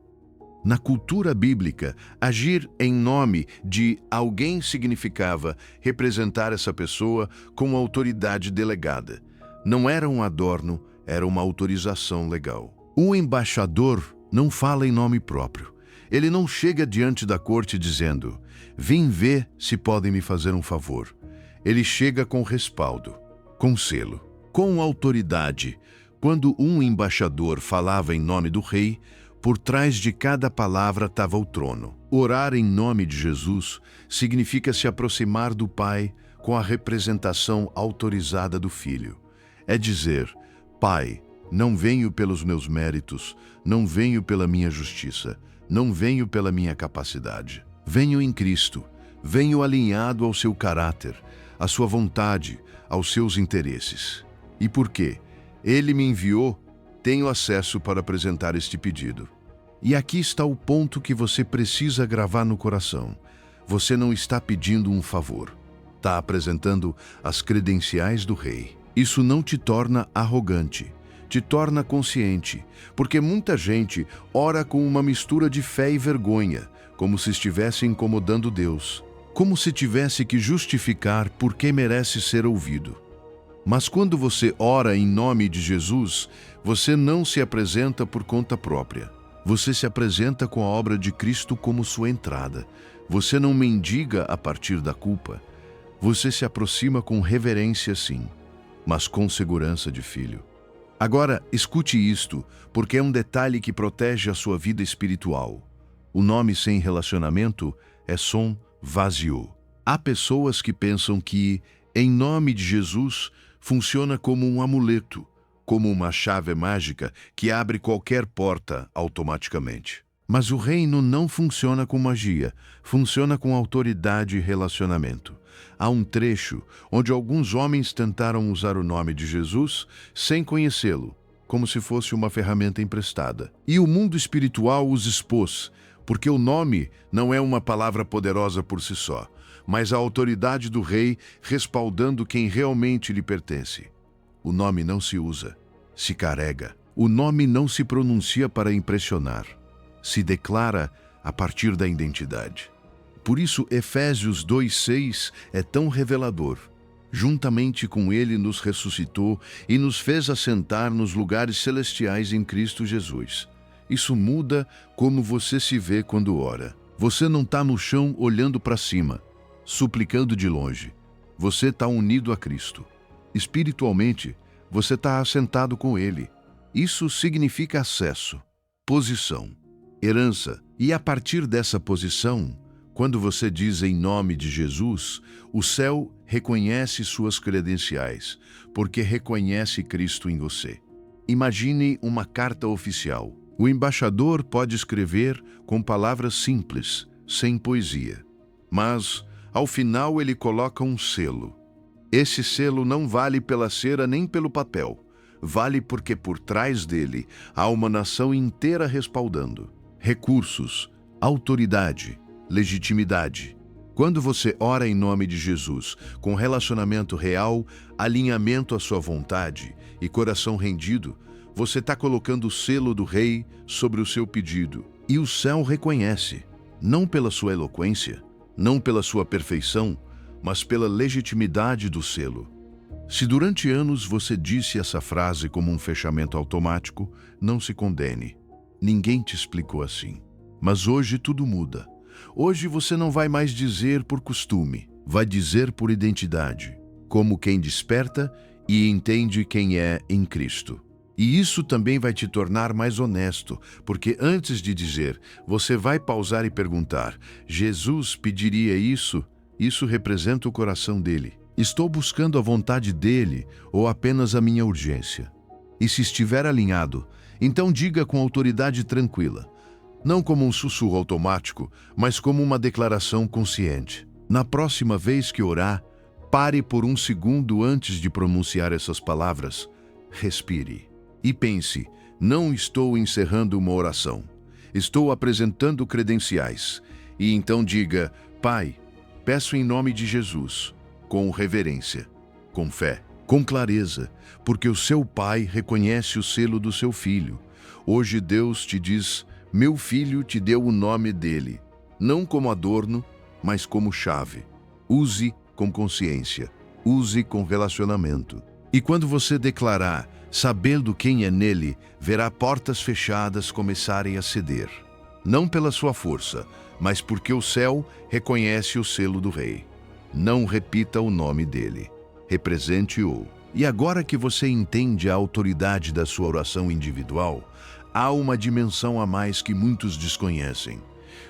Na cultura bíblica, agir em nome de alguém significava representar essa pessoa com autoridade delegada. Não era um adorno, era uma autorização legal. Um embaixador não fala em nome próprio. Ele não chega diante da corte dizendo, vim ver se podem me fazer um favor. Ele chega com respaldo, com selo, com autoridade. Quando um embaixador falava em nome do rei, por trás de cada palavra estava o trono. Orar em nome de Jesus significa se aproximar do Pai com a representação autorizada do Filho. É dizer, Pai, não venho pelos meus méritos, não venho pela minha justiça, não venho pela minha capacidade. Venho em Cristo, venho alinhado ao seu caráter, à sua vontade, aos seus interesses. E por quê? Ele me enviou, tenho acesso para apresentar este pedido. E aqui está o ponto que você precisa gravar no coração. Você não está pedindo um favor. Está apresentando as credenciais do rei. Isso não te torna arrogante, te torna consciente, porque muita gente ora com uma mistura de fé e vergonha, como se estivesse incomodando Deus, como se tivesse que justificar por que merece ser ouvido. Mas quando você ora em nome de Jesus, você não se apresenta por conta própria. Você se apresenta com a obra de Cristo como sua entrada. Você não mendiga a partir da culpa. Você se aproxima com reverência, sim, mas com segurança de filho. Agora, escute isto, porque é um detalhe que protege a sua vida espiritual. O nome sem relacionamento é som vazio. Há pessoas que pensam que, em nome de Jesus, funciona como um amuleto, como uma chave mágica que abre qualquer porta automaticamente. Mas o reino não funciona com magia, funciona com autoridade e relacionamento. Há um trecho onde alguns homens tentaram usar o nome de Jesus sem conhecê-lo, como se fosse uma ferramenta emprestada. E o mundo espiritual os expôs, porque o nome não é uma palavra poderosa por si só, mas a autoridade do rei respaldando quem realmente lhe pertence. O nome não se usa, se carrega. O nome não se pronuncia para impressionar, se declara a partir da identidade. Por isso, Efésios 2:6 é tão revelador. Juntamente com ele nos ressuscitou e nos fez assentar nos lugares celestiais em Cristo Jesus. Isso muda como você se vê quando ora. Você não está no chão olhando para cima. suplicando de longe. Você está unido a Cristo. Espiritualmente, você está assentado com Ele. Isso significa acesso, posição, herança. E a partir dessa posição, quando você diz em nome de Jesus, o céu reconhece suas credenciais, porque reconhece Cristo em você. Imagine uma carta oficial. O embaixador pode escrever com palavras simples, sem poesia. Mas, ao final, ele coloca um selo. Esse selo não vale pela cera nem pelo papel. Vale porque por trás dele há uma nação inteira respaldando. Recursos, autoridade, legitimidade. Quando você ora em nome de Jesus, com relacionamento real, alinhamento à sua vontade e coração rendido, você está colocando o selo do Rei sobre o seu pedido. E o céu reconhece, não pela sua eloquência, não pela sua perfeição, mas pela legitimidade do selo. Se durante anos você disse essa frase como um fechamento automático, não se condene. Ninguém te explicou assim. Mas hoje tudo muda. Hoje você não vai mais dizer por costume, vai dizer por identidade, como quem desperta e entende quem é em Cristo. E isso também vai te tornar mais honesto, porque antes de dizer, você vai pausar e perguntar: Jesus pediria isso? Isso representa o coração dele. Estou buscando a vontade dele ou apenas a minha urgência? E se estiver alinhado, então diga com autoridade tranquila, não como um sussurro automático, mas como uma declaração consciente. Na próxima vez que orar, pare por um segundo antes de pronunciar essas palavras, respire e pense: não estou encerrando uma oração, estou apresentando credenciais. E então diga: Pai, peço em nome de Jesus, com reverência, com fé, com clareza, porque o seu Pai reconhece o selo do seu Filho. Hoje Deus te diz: meu filho te deu o nome dele, não como adorno, mas como chave. Use com consciência, use com relacionamento. E quando você declarar, sabendo quem é nele, verá portas fechadas começarem a ceder. Não pela sua força, mas porque o céu reconhece o selo do Rei. Não repita o nome dele, represente-o. E agora que você entende a autoridade da sua oração individual, há uma dimensão a mais que muitos desconhecem.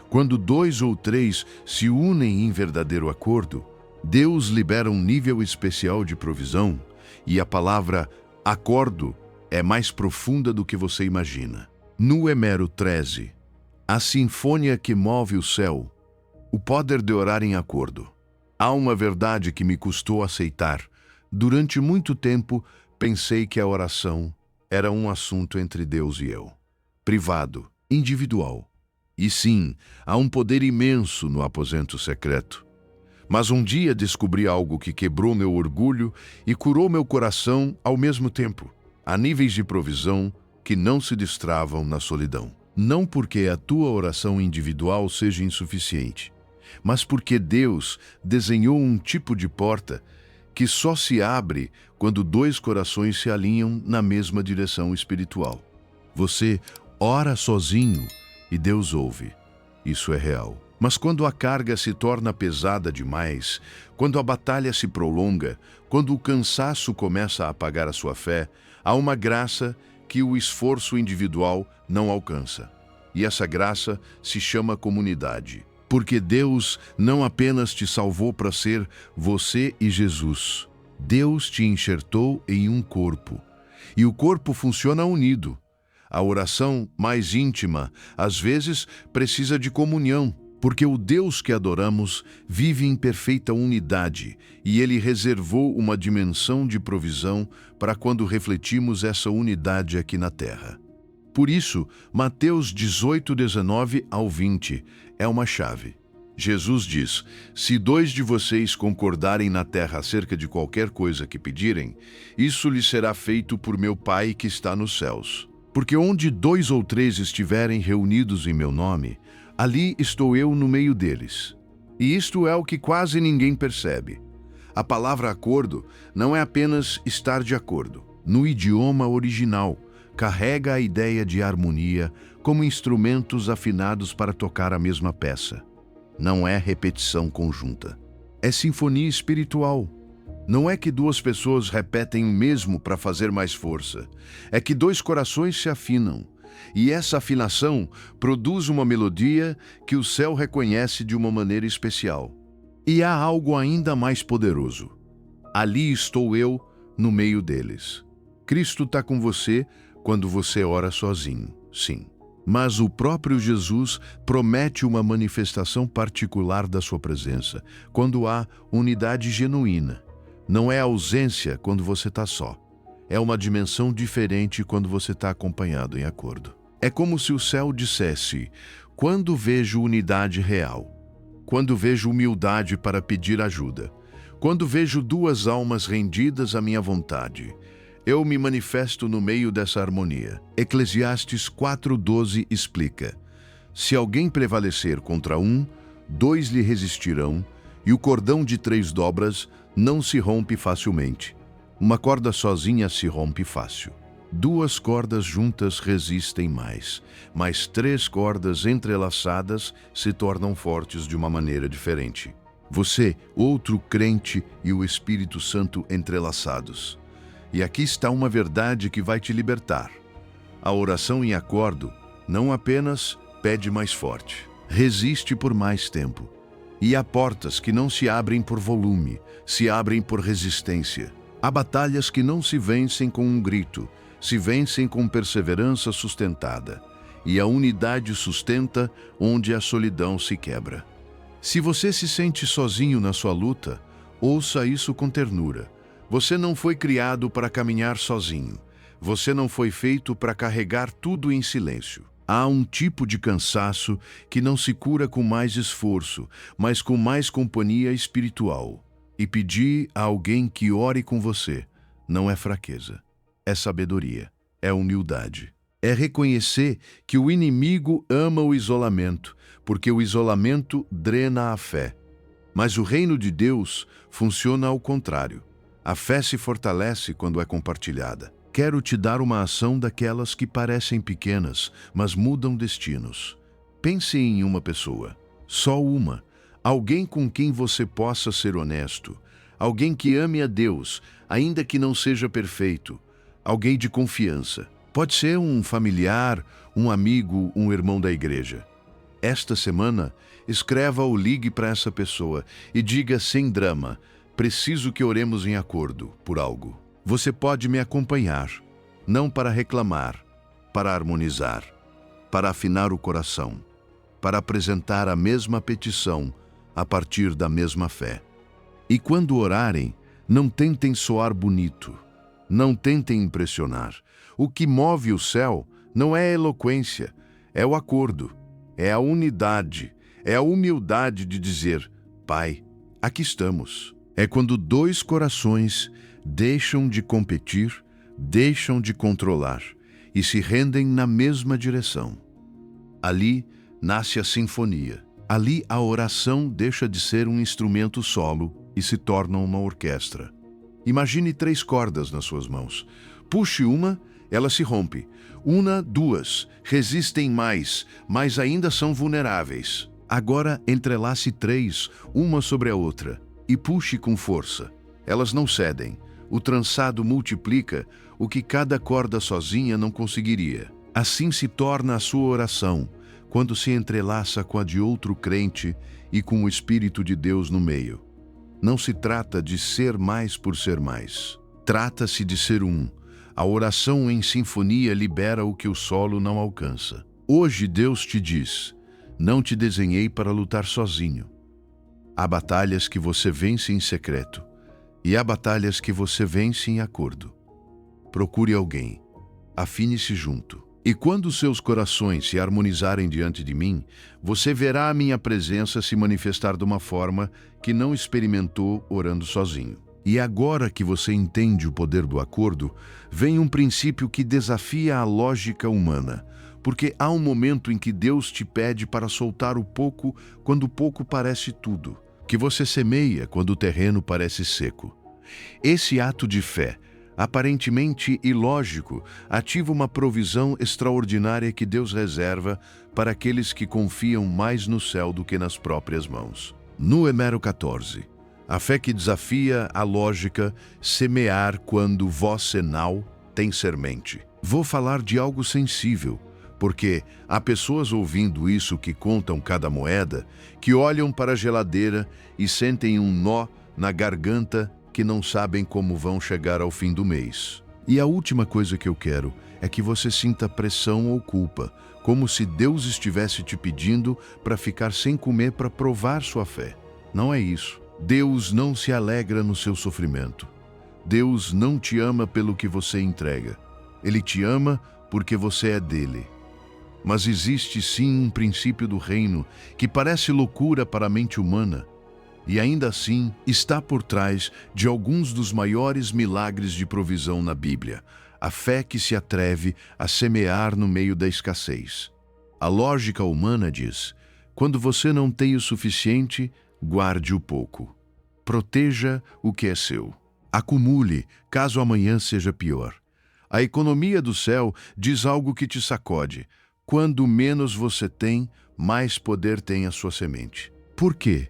Quando 2 ou 3 se unem em verdadeiro acordo, Deus libera um nível especial de provisão, e a palavra acordo é mais profunda do que você imagina. No Hemero 13, a sinfonia que move o céu, o poder de orar em acordo. Há uma verdade que me custou aceitar. Durante muito tempo, pensei que a oração era um assunto entre Deus e eu. Privado, individual. E sim, há um poder imenso no aposento secreto. Mas um dia descobri algo que quebrou meu orgulho e curou meu coração ao mesmo tempo. Há níveis de provisão que não se destravam na solidão. Não porque a tua oração individual seja insuficiente, mas porque Deus desenhou um tipo de porta que só se abre quando 2 corações se alinham na mesma direção espiritual. Você ora sozinho e Deus ouve. Isso é real. Mas quando a carga se torna pesada demais, quando a batalha se prolonga, quando o cansaço começa a apagar a sua fé, há uma graça que o esforço individual não alcança. E essa graça se chama comunidade. Porque Deus não apenas te salvou para ser você e Jesus. Deus te enxertou em um corpo. E o corpo funciona unido. A oração mais íntima, às vezes, precisa de comunhão, porque o Deus que adoramos vive em perfeita unidade e Ele reservou uma dimensão de provisão para quando refletimos essa unidade aqui na terra. Por isso, Mateus 18, 19 ao 20 é uma chave. Jesus diz: se 2 de vocês concordarem na terra acerca de qualquer coisa que pedirem, isso lhes será feito por meu Pai que está nos céus. Porque onde 2 ou 3 estiverem reunidos em meu nome, ali estou eu no meio deles. E isto é o que quase ninguém percebe. A palavra acordo não é apenas estar de acordo. No idioma original, carrega a ideia de harmonia como instrumentos afinados para tocar a mesma peça. Não é repetição conjunta. É sinfonia espiritual. Não é que duas pessoas repetem o mesmo para fazer mais força. É que dois corações se afinam. E essa afinação produz uma melodia que o céu reconhece de uma maneira especial. E há algo ainda mais poderoso. Ali estou eu no meio deles. Cristo está com você quando você ora sozinho, sim. Mas o próprio Jesus promete uma manifestação particular da sua presença, quando há unidade genuína. Não é ausência quando você está só. É uma dimensão diferente quando você está acompanhado em acordo. É como se o céu dissesse: quando vejo unidade real, quando vejo humildade para pedir ajuda, quando vejo duas almas rendidas à minha vontade, eu me manifesto no meio dessa harmonia. Eclesiastes 4:12 explica: se alguém prevalecer contra um, dois lhe resistirão, e o cordão de 3 dobras não se rompe facilmente. Uma corda sozinha se rompe fácil. 2 cordas juntas resistem mais, mas 3 cordas entrelaçadas se tornam fortes de uma maneira diferente. Você, outro crente e o Espírito Santo entrelaçados. E aqui está uma verdade que vai te libertar. A oração em acordo não apenas pede mais forte, resiste por mais tempo. E há portas que não se abrem por volume, se abrem por resistência. Há batalhas que não se vencem com um grito, se vencem com perseverança sustentada. E a unidade sustenta onde a solidão se quebra. Se você se sente sozinho na sua luta, ouça isso com ternura. Você não foi criado para caminhar sozinho. Você não foi feito para carregar tudo em silêncio. Há um tipo de cansaço que não se cura com mais esforço, mas com mais companhia espiritual. E pedir a alguém que ore com você não é fraqueza, é sabedoria, é humildade. É reconhecer que o inimigo ama o isolamento, porque o isolamento drena a fé. Mas o reino de Deus funciona ao contrário. A fé se fortalece quando é compartilhada. Quero te dar uma ação daquelas que parecem pequenas, mas mudam destinos. Pense em uma pessoa, só uma, alguém com quem você possa ser honesto, alguém que ame a Deus, ainda que não seja perfeito, alguém de confiança. Pode ser um familiar, um amigo, um irmão da igreja. Esta semana, escreva ou ligue para essa pessoa e diga sem drama: preciso que oremos em acordo por algo. Você pode me acompanhar, não para reclamar, para harmonizar, para afinar o coração, para apresentar a mesma petição a partir da mesma fé. E quando orarem, não tentem soar bonito, não tentem impressionar. O que move o céu não é a eloquência, é o acordo, é a unidade, é a humildade de dizer: Pai, aqui estamos. É quando 2 corações deixam de competir, deixam de controlar e se rendem na mesma direção. Ali nasce a sinfonia. Ali a oração deixa de ser um instrumento solo e se torna uma orquestra. Imagine 3 cordas nas suas mãos. Puxe uma, ela se rompe. Uma, 2, resistem mais, mas ainda são vulneráveis. Agora entrelace 3, uma sobre a outra, e puxe com força. Elas não cedem. O trançado multiplica o que cada corda sozinha não conseguiria. Assim se torna a sua oração, quando se entrelaça com a de outro crente e com o Espírito de Deus no meio. Não se trata de ser mais por ser mais. Trata-se de ser um. A oração em sinfonia libera o que o solo não alcança. Hoje Deus te diz: não te desenhei para lutar sozinho. Há batalhas que você vence em secreto e há batalhas que você vence em acordo. Procure alguém, afine-se junto. E quando seus corações se harmonizarem diante de mim, você verá a minha presença se manifestar de uma forma que não experimentou orando sozinho. E agora que você entende o poder do acordo, vem um princípio que desafia a lógica humana, porque há um momento em que Deus te pede para soltar o pouco quando o pouco parece tudo, que você semeia quando o terreno parece seco. Esse ato de fé, aparentemente ilógico, ativa uma provisão extraordinária que Deus reserva para aqueles que confiam mais no céu do que nas próprias mãos. No Número 14, A fé que desafia a lógica, semear quando você não tem semente. Vou falar de algo sensível, porque há pessoas ouvindo isso que contam cada moeda, que olham para a geladeira e sentem um nó na garganta que não sabem como vão chegar ao fim do mês. E a última coisa que eu quero é que você sinta pressão ou culpa, como se Deus estivesse te pedindo para ficar sem comer para provar sua fé. Não é isso. Deus não se alegra no seu sofrimento. Deus não te ama pelo que você entrega. Ele te ama porque você é dele. Mas existe sim um princípio do reino que parece loucura para a mente humana e ainda assim está por trás de alguns dos maiores milagres de provisão na Bíblia, a fé que se atreve a semear no meio da escassez. A lógica humana diz: quando você não tem o suficiente, guarde o pouco. Proteja o que é seu. Acumule, caso amanhã seja pior. A economia do céu diz algo que te sacode. Quando menos você tem, mais poder tem a sua semente. Por quê?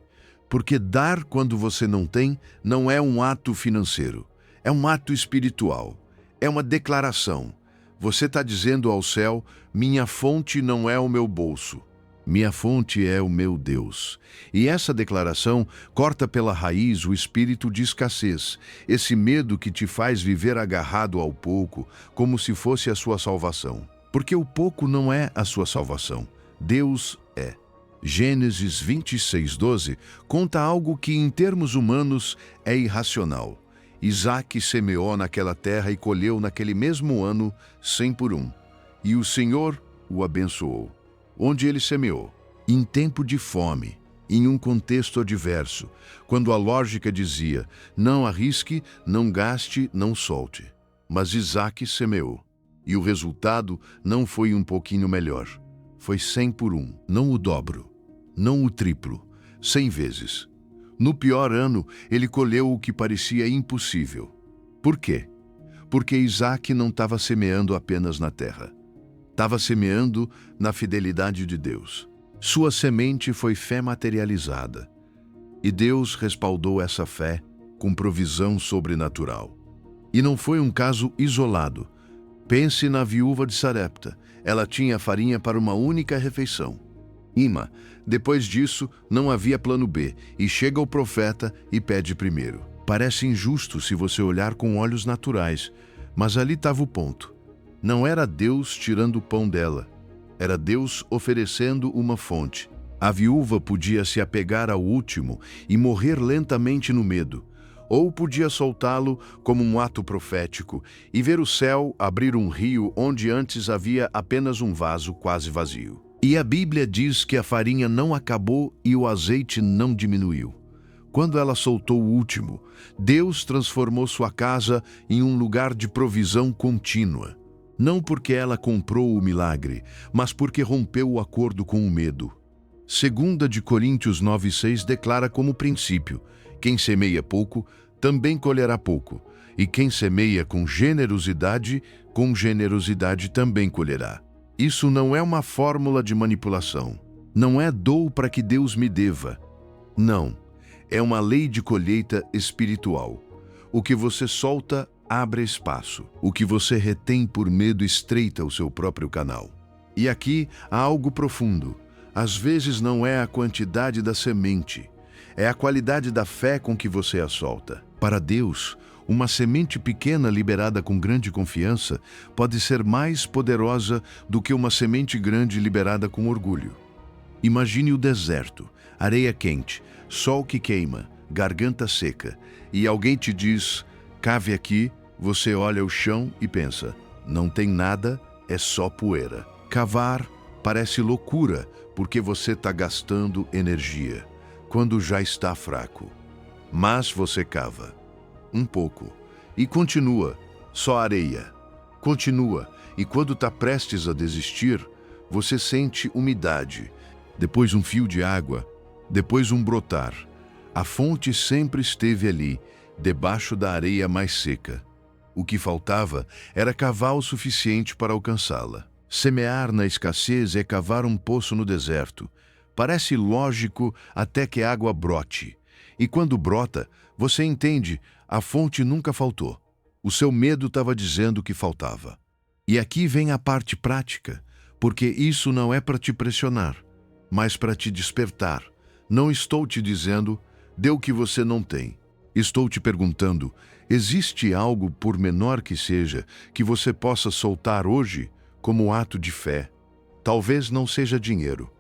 Porque dar quando você não tem não é um ato financeiro. É um ato espiritual. É uma declaração. Você está dizendo ao céu: minha fonte não é o meu bolso. Minha fonte é o meu Deus. E essa declaração corta pela raiz o espírito de escassez, esse medo que te faz viver agarrado ao pouco, como se fosse a sua salvação. Porque o pouco não é a sua salvação. Deus é. Gênesis 26:12 conta algo que, em termos humanos, é irracional. Isaque semeou naquela terra e colheu naquele mesmo ano 100 por 1. E o Senhor o abençoou. Onde ele semeou? Em tempo de fome, em um contexto adverso, quando a lógica dizia: não arrisque, não gaste, não solte. Mas Isaque semeou. E o resultado não foi um pouquinho melhor. Foi 100 por 1, não o dobro, não o triplo, 100 vezes. No pior ano, ele colheu o que parecia impossível. Por quê? Porque Isaque não estava semeando apenas na terra. Estava semeando na fidelidade de Deus. Sua semente foi fé materializada. E Deus respaldou essa fé com provisão sobrenatural. E não foi um caso isolado. Pense na viúva de Sarepta. Ela tinha farinha para uma única refeição. Depois disso, não havia plano B, e chega o profeta e pede primeiro. Parece injusto se você olhar com olhos naturais, mas ali estava o ponto. Não era Deus tirando o pão dela, era Deus oferecendo uma fonte. A viúva podia se apegar ao último e morrer lentamente no medo, ou podia soltá-lo como um ato profético e ver o céu abrir um rio onde antes havia apenas um vaso quase vazio. E a Bíblia diz que a farinha não acabou e o azeite não diminuiu. Quando ela soltou o último, Deus transformou sua casa em um lugar de provisão contínua. Não porque ela comprou o milagre, mas porque rompeu o acordo com o medo. 2 Coríntios 9:6 declara como princípio: quem semeia pouco, também colherá pouco. E quem semeia com generosidade também colherá. Isso não é uma fórmula de manipulação. Não é dou para que Deus me deva. Não. É uma lei de colheita espiritual. O que você solta abre espaço. O que você retém por medo estreita o seu próprio canal. E aqui há algo profundo. Às vezes não é a quantidade da semente, é a qualidade da fé com que você a solta. Para Deus, uma semente pequena liberada com grande confiança pode ser mais poderosa do que uma semente grande liberada com orgulho. Imagine o deserto, areia quente, sol que queima, garganta seca, e alguém te diz: cave aqui. Você olha o chão e pensa: não tem nada, é só poeira. Cavar parece loucura, porque você está gastando energia, quando já está fraco. Mas você cava um pouco e continua, só areia. Continua, e quando está prestes a desistir, você sente umidade, depois um fio de água, depois um brotar. A fonte sempre esteve ali, debaixo da areia mais seca. O que faltava era cavar o suficiente para alcançá-la. Semear na escassez é cavar um poço no deserto. Parece lógico até que a água brote. E quando brota, você entende, a fonte nunca faltou. O seu medo estava dizendo que faltava. E aqui vem a parte prática, porque isso não é para te pressionar, mas para te despertar. Não estou te dizendo, dê o que você não tem. Estou te perguntando, existe algo, por menor que seja, que você possa soltar hoje como ato de fé? Talvez não seja dinheiro.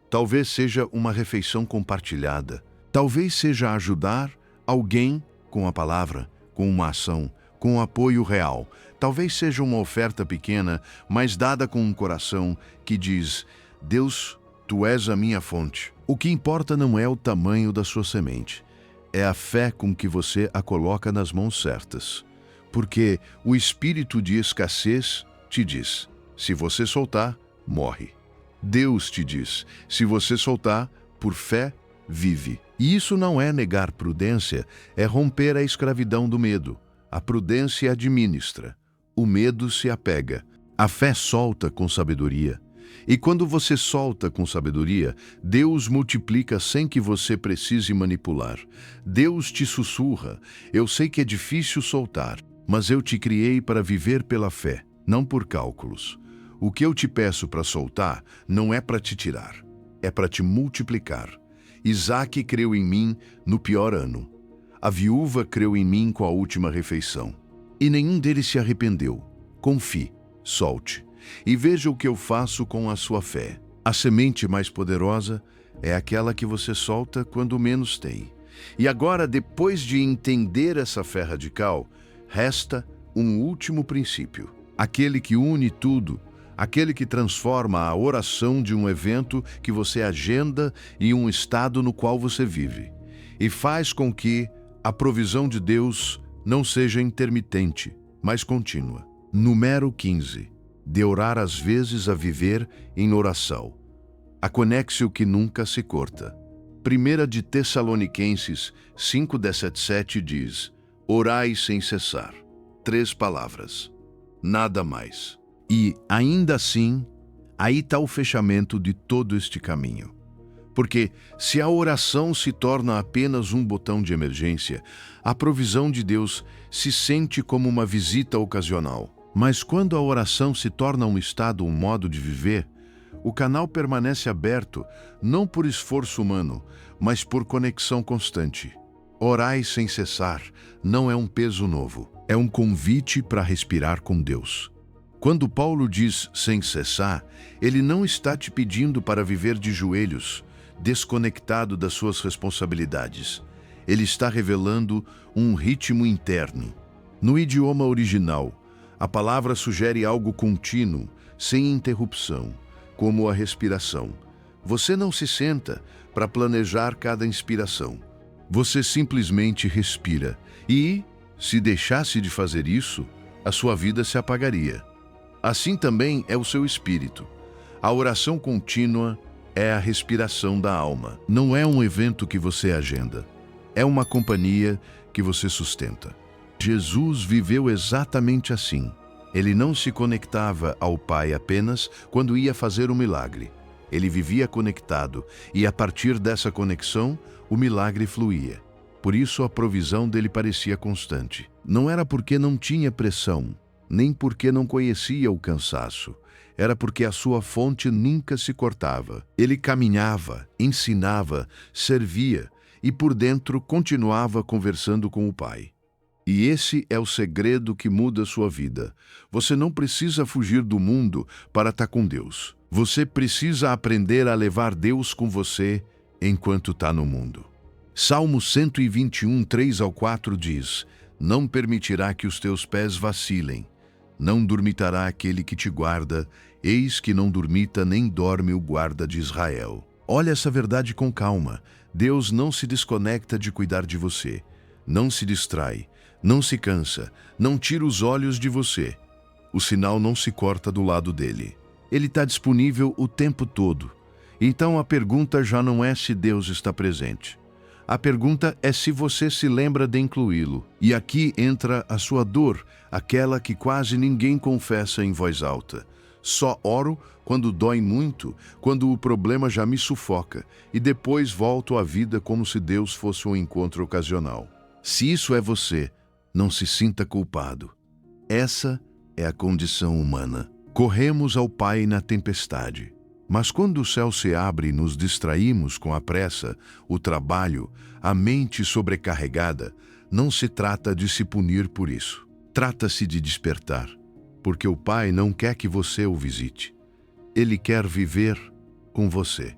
Talvez seja uma refeição compartilhada. Talvez seja ajudar alguém com a palavra, com uma ação, com um apoio real. Talvez seja uma oferta pequena, mas dada com um coração que diz, Deus, Tu és a minha fonte. O que importa não é o tamanho da sua semente, é a fé com que você a coloca nas mãos certas. Porque o espírito de escassez te diz, se você soltar, morre. Deus te diz, se você soltar, por fé, vive. E isso não é negar prudência, é romper a escravidão do medo. A prudência administra, o medo se apega. A fé solta com sabedoria. E quando você solta com sabedoria, Deus multiplica sem que você precise manipular. Deus te sussurra, eu sei que é difícil soltar, mas eu te criei para viver pela fé, não por cálculos. O que eu te peço para soltar não é para te tirar, é para te multiplicar. Isaac creu em mim no pior ano. A viúva creu em mim com a última refeição. E nenhum deles se arrependeu. Confie, solte. E veja o que eu faço com a sua fé. A semente mais poderosa é aquela que você solta quando menos tem. E agora, depois de entender essa fé radical, resta um último princípio. Aquele que une tudo, aquele que transforma a oração de um evento que você agenda em um estado no qual você vive. E faz com que a provisão de Deus não seja intermitente, mas contínua. Número 15. De orar às vezes a viver em oração. A conexão que nunca se corta. 1 de Tessalonicenses 5:17 diz, orai sem cessar. 3 palavras. Nada mais. E, ainda assim, aí está o fechamento de todo este caminho. Porque se a oração se torna apenas um botão de emergência, a provisão de Deus se sente como uma visita ocasional. Mas quando a oração se torna um estado, um modo de viver, o canal permanece aberto, não por esforço humano, mas por conexão constante. Orai sem cessar não é um peso novo, é um convite para respirar com Deus. Quando Paulo diz sem cessar, ele não está te pedindo para viver de joelhos, desconectado das suas responsabilidades. Ele está revelando um ritmo interno. No idioma original, a palavra sugere algo contínuo, sem interrupção, como a respiração. Você não se senta para planejar cada inspiração. Você simplesmente respira. E, se deixasse de fazer isso, a sua vida se apagaria. Assim também é o seu espírito. A oração contínua é a respiração da alma. Não é um evento que você agenda. É uma companhia que você sustenta. Jesus viveu exatamente assim. Ele não se conectava ao Pai apenas quando ia fazer um milagre. Ele vivia conectado e, a partir dessa conexão, o milagre fluía. Por isso a provisão dele parecia constante. Não era porque não tinha pressão, nem porque não conhecia o cansaço. Era porque a sua fonte nunca se cortava. Ele caminhava, ensinava, servia e por dentro continuava conversando com o Pai. E esse é o segredo que muda sua vida. Você não precisa fugir do mundo para estar com Deus. Você precisa aprender a levar Deus com você enquanto está no mundo. Salmo 121, 3-4 diz, não permitirá que os teus pés vacilem. Não dormitará aquele que te guarda, eis que não dormita nem dorme o guarda de Israel. Olha essa verdade com calma. Deus não se desconecta de cuidar de você. Não se distrai, não se cansa, não tira os olhos de você. O sinal não se corta do lado dele. Ele está disponível o tempo todo. Então a pergunta já não é se Deus está presente. A pergunta é se você se lembra de incluí-lo. E aqui entra a sua dor, aquela que quase ninguém confessa em voz alta. Só oro quando dói muito, quando o problema já me sufoca, e depois volto à vida como se Deus fosse um encontro ocasional. Se isso é você, não se sinta culpado. Essa é a condição humana. Corremos ao Pai na tempestade. Mas quando o céu se abre e nos distraímos com a pressa, o trabalho, a mente sobrecarregada, não se trata de se punir por isso. Trata-se de despertar, porque o Pai não quer que você o visite. Ele quer viver com você.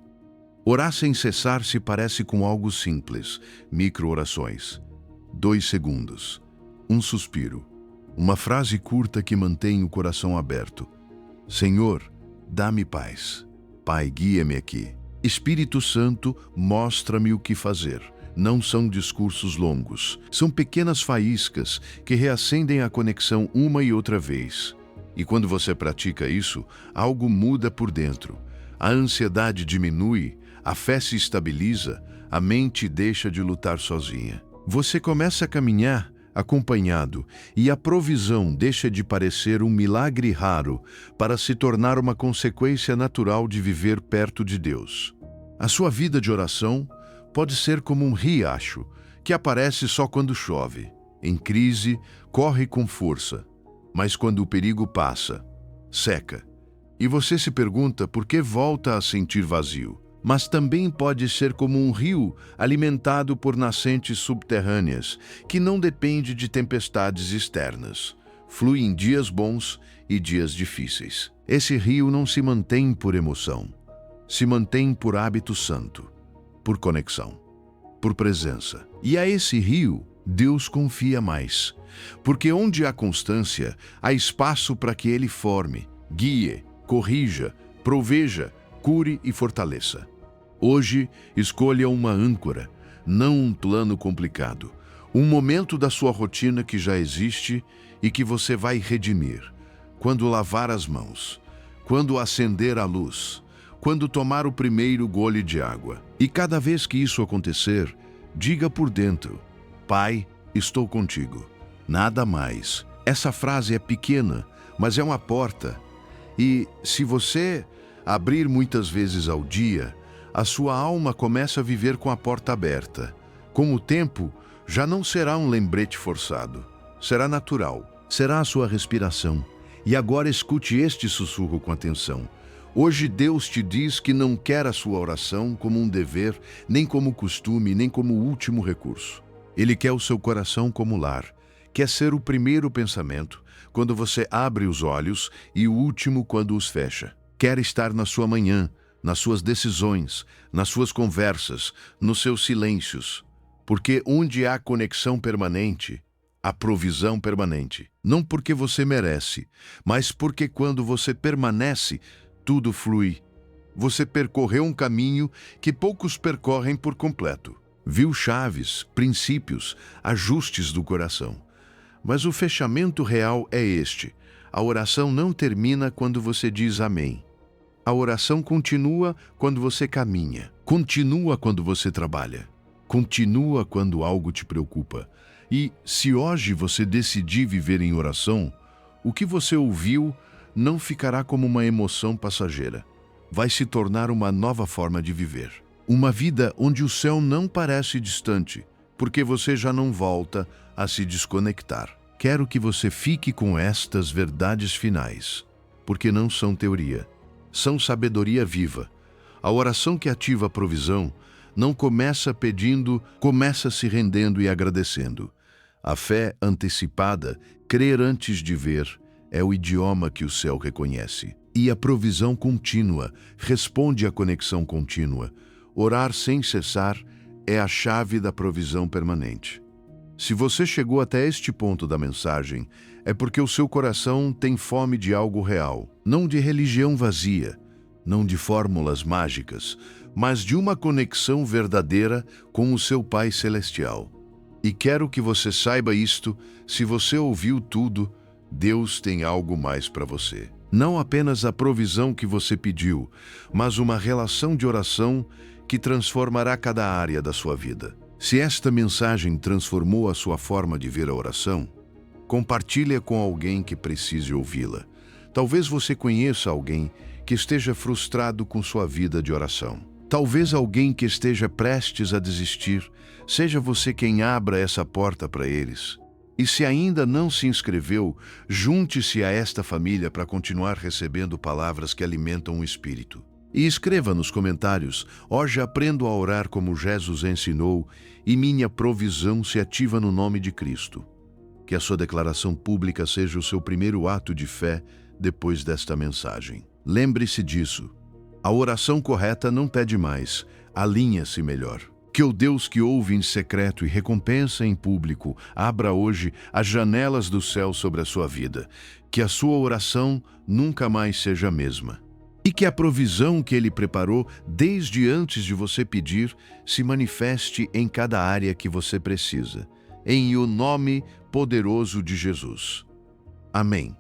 Orar sem cessar se parece com algo simples, micro-orações. 2 segundos, um suspiro, uma frase curta que mantém o coração aberto. Senhor, dá-me paz. Pai, guia-me aqui. Espírito Santo, mostra-me o que fazer. Não são discursos longos. São pequenas faíscas que reacendem a conexão uma e outra vez. E quando você pratica isso, algo muda por dentro. A ansiedade diminui, a fé se estabiliza, a mente deixa de lutar sozinha. Você começa a caminhar acompanhado, e a provisão deixa de parecer um milagre raro para se tornar uma consequência natural de viver perto de Deus. A sua vida de oração pode ser como um riacho que aparece só quando chove. Em crise, corre com força, mas quando o perigo passa, seca. E você se pergunta por que volta a sentir vazio. Mas também pode ser como um rio alimentado por nascentes subterrâneas, que não depende de tempestades externas. Flui em dias bons e dias difíceis. Esse rio não se mantém por emoção, se mantém por hábito santo, por conexão, por presença. E a esse rio, Deus confia mais, porque onde há constância, há espaço para que Ele forme, guie, corrija, proveja, cure e fortaleça. Hoje, escolha uma âncora, não um plano complicado. Um momento da sua rotina que já existe e que você vai redimir. Quando lavar as mãos, quando acender a luz, quando tomar o primeiro gole de água. E cada vez que isso acontecer, diga por dentro: Pai, estou contigo. Nada mais. Essa frase é pequena, mas é uma porta. E se você abrir muitas vezes ao dia, a sua alma começa a viver com a porta aberta. Com o tempo, já não será um lembrete forçado. Será natural. Será a sua respiração. E agora escute este sussurro com atenção. Hoje Deus te diz que não quer a sua oração como um dever, nem como costume, nem como último recurso. Ele quer o seu coração como lar. Quer ser o primeiro pensamento, quando você abre os olhos, e o último quando os fecha. Quer estar na sua manhã, nas suas decisões, nas suas conversas, nos seus silêncios. Porque onde há conexão permanente, há provisão permanente. Não porque você merece, mas porque quando você permanece, tudo flui. Você percorreu um caminho que poucos percorrem por completo. Viu chaves, princípios, ajustes do coração. Mas o fechamento real é este. A oração não termina quando você diz amém. A oração continua quando você caminha, continua quando você trabalha, continua quando algo te preocupa. E se hoje você decidir viver em oração, o que você ouviu não ficará como uma emoção passageira. Vai se tornar uma nova forma de viver. Uma vida onde o céu não parece distante, porque você já não volta a se desconectar. Quero que você fique com estas verdades finais, porque não são teoria. São sabedoria viva. A oração que ativa a provisão não começa pedindo, começa se rendendo e agradecendo. A fé antecipada, crer antes de ver, é o idioma que o céu reconhece. E a provisão contínua responde à conexão contínua. Orar sem cessar é a chave da provisão permanente. Se você chegou até este ponto da mensagem, é porque o seu coração tem fome de algo real, não de religião vazia, não de fórmulas mágicas, mas de uma conexão verdadeira com o seu Pai Celestial. E quero que você saiba isto: se você ouviu tudo, Deus tem algo mais para você. Não apenas a provisão que você pediu, mas uma relação de oração que transformará cada área da sua vida. Se esta mensagem transformou a sua forma de ver a oração, compartilhe-a com alguém que precise ouvi-la. Talvez você conheça alguém que esteja frustrado com sua vida de oração. Talvez alguém que esteja prestes a desistir, seja você quem abra essa porta para eles. E se ainda não se inscreveu, junte-se a esta família para continuar recebendo palavras que alimentam o espírito. E escreva nos comentários: hoje aprendo a orar como Jesus ensinou e minha provisão se ativa no nome de Cristo. Que a sua declaração pública seja o seu primeiro ato de fé depois desta mensagem. Lembre-se disso. A oração correta não pede mais, alinha-se melhor. Que o Deus que ouve em secreto e recompensa em público abra hoje as janelas do céu sobre a sua vida. Que a sua oração nunca mais seja a mesma. E que a provisão que Ele preparou desde antes de você pedir se manifeste em cada área que você precisa. Em o nome poderoso de Jesus. Amém.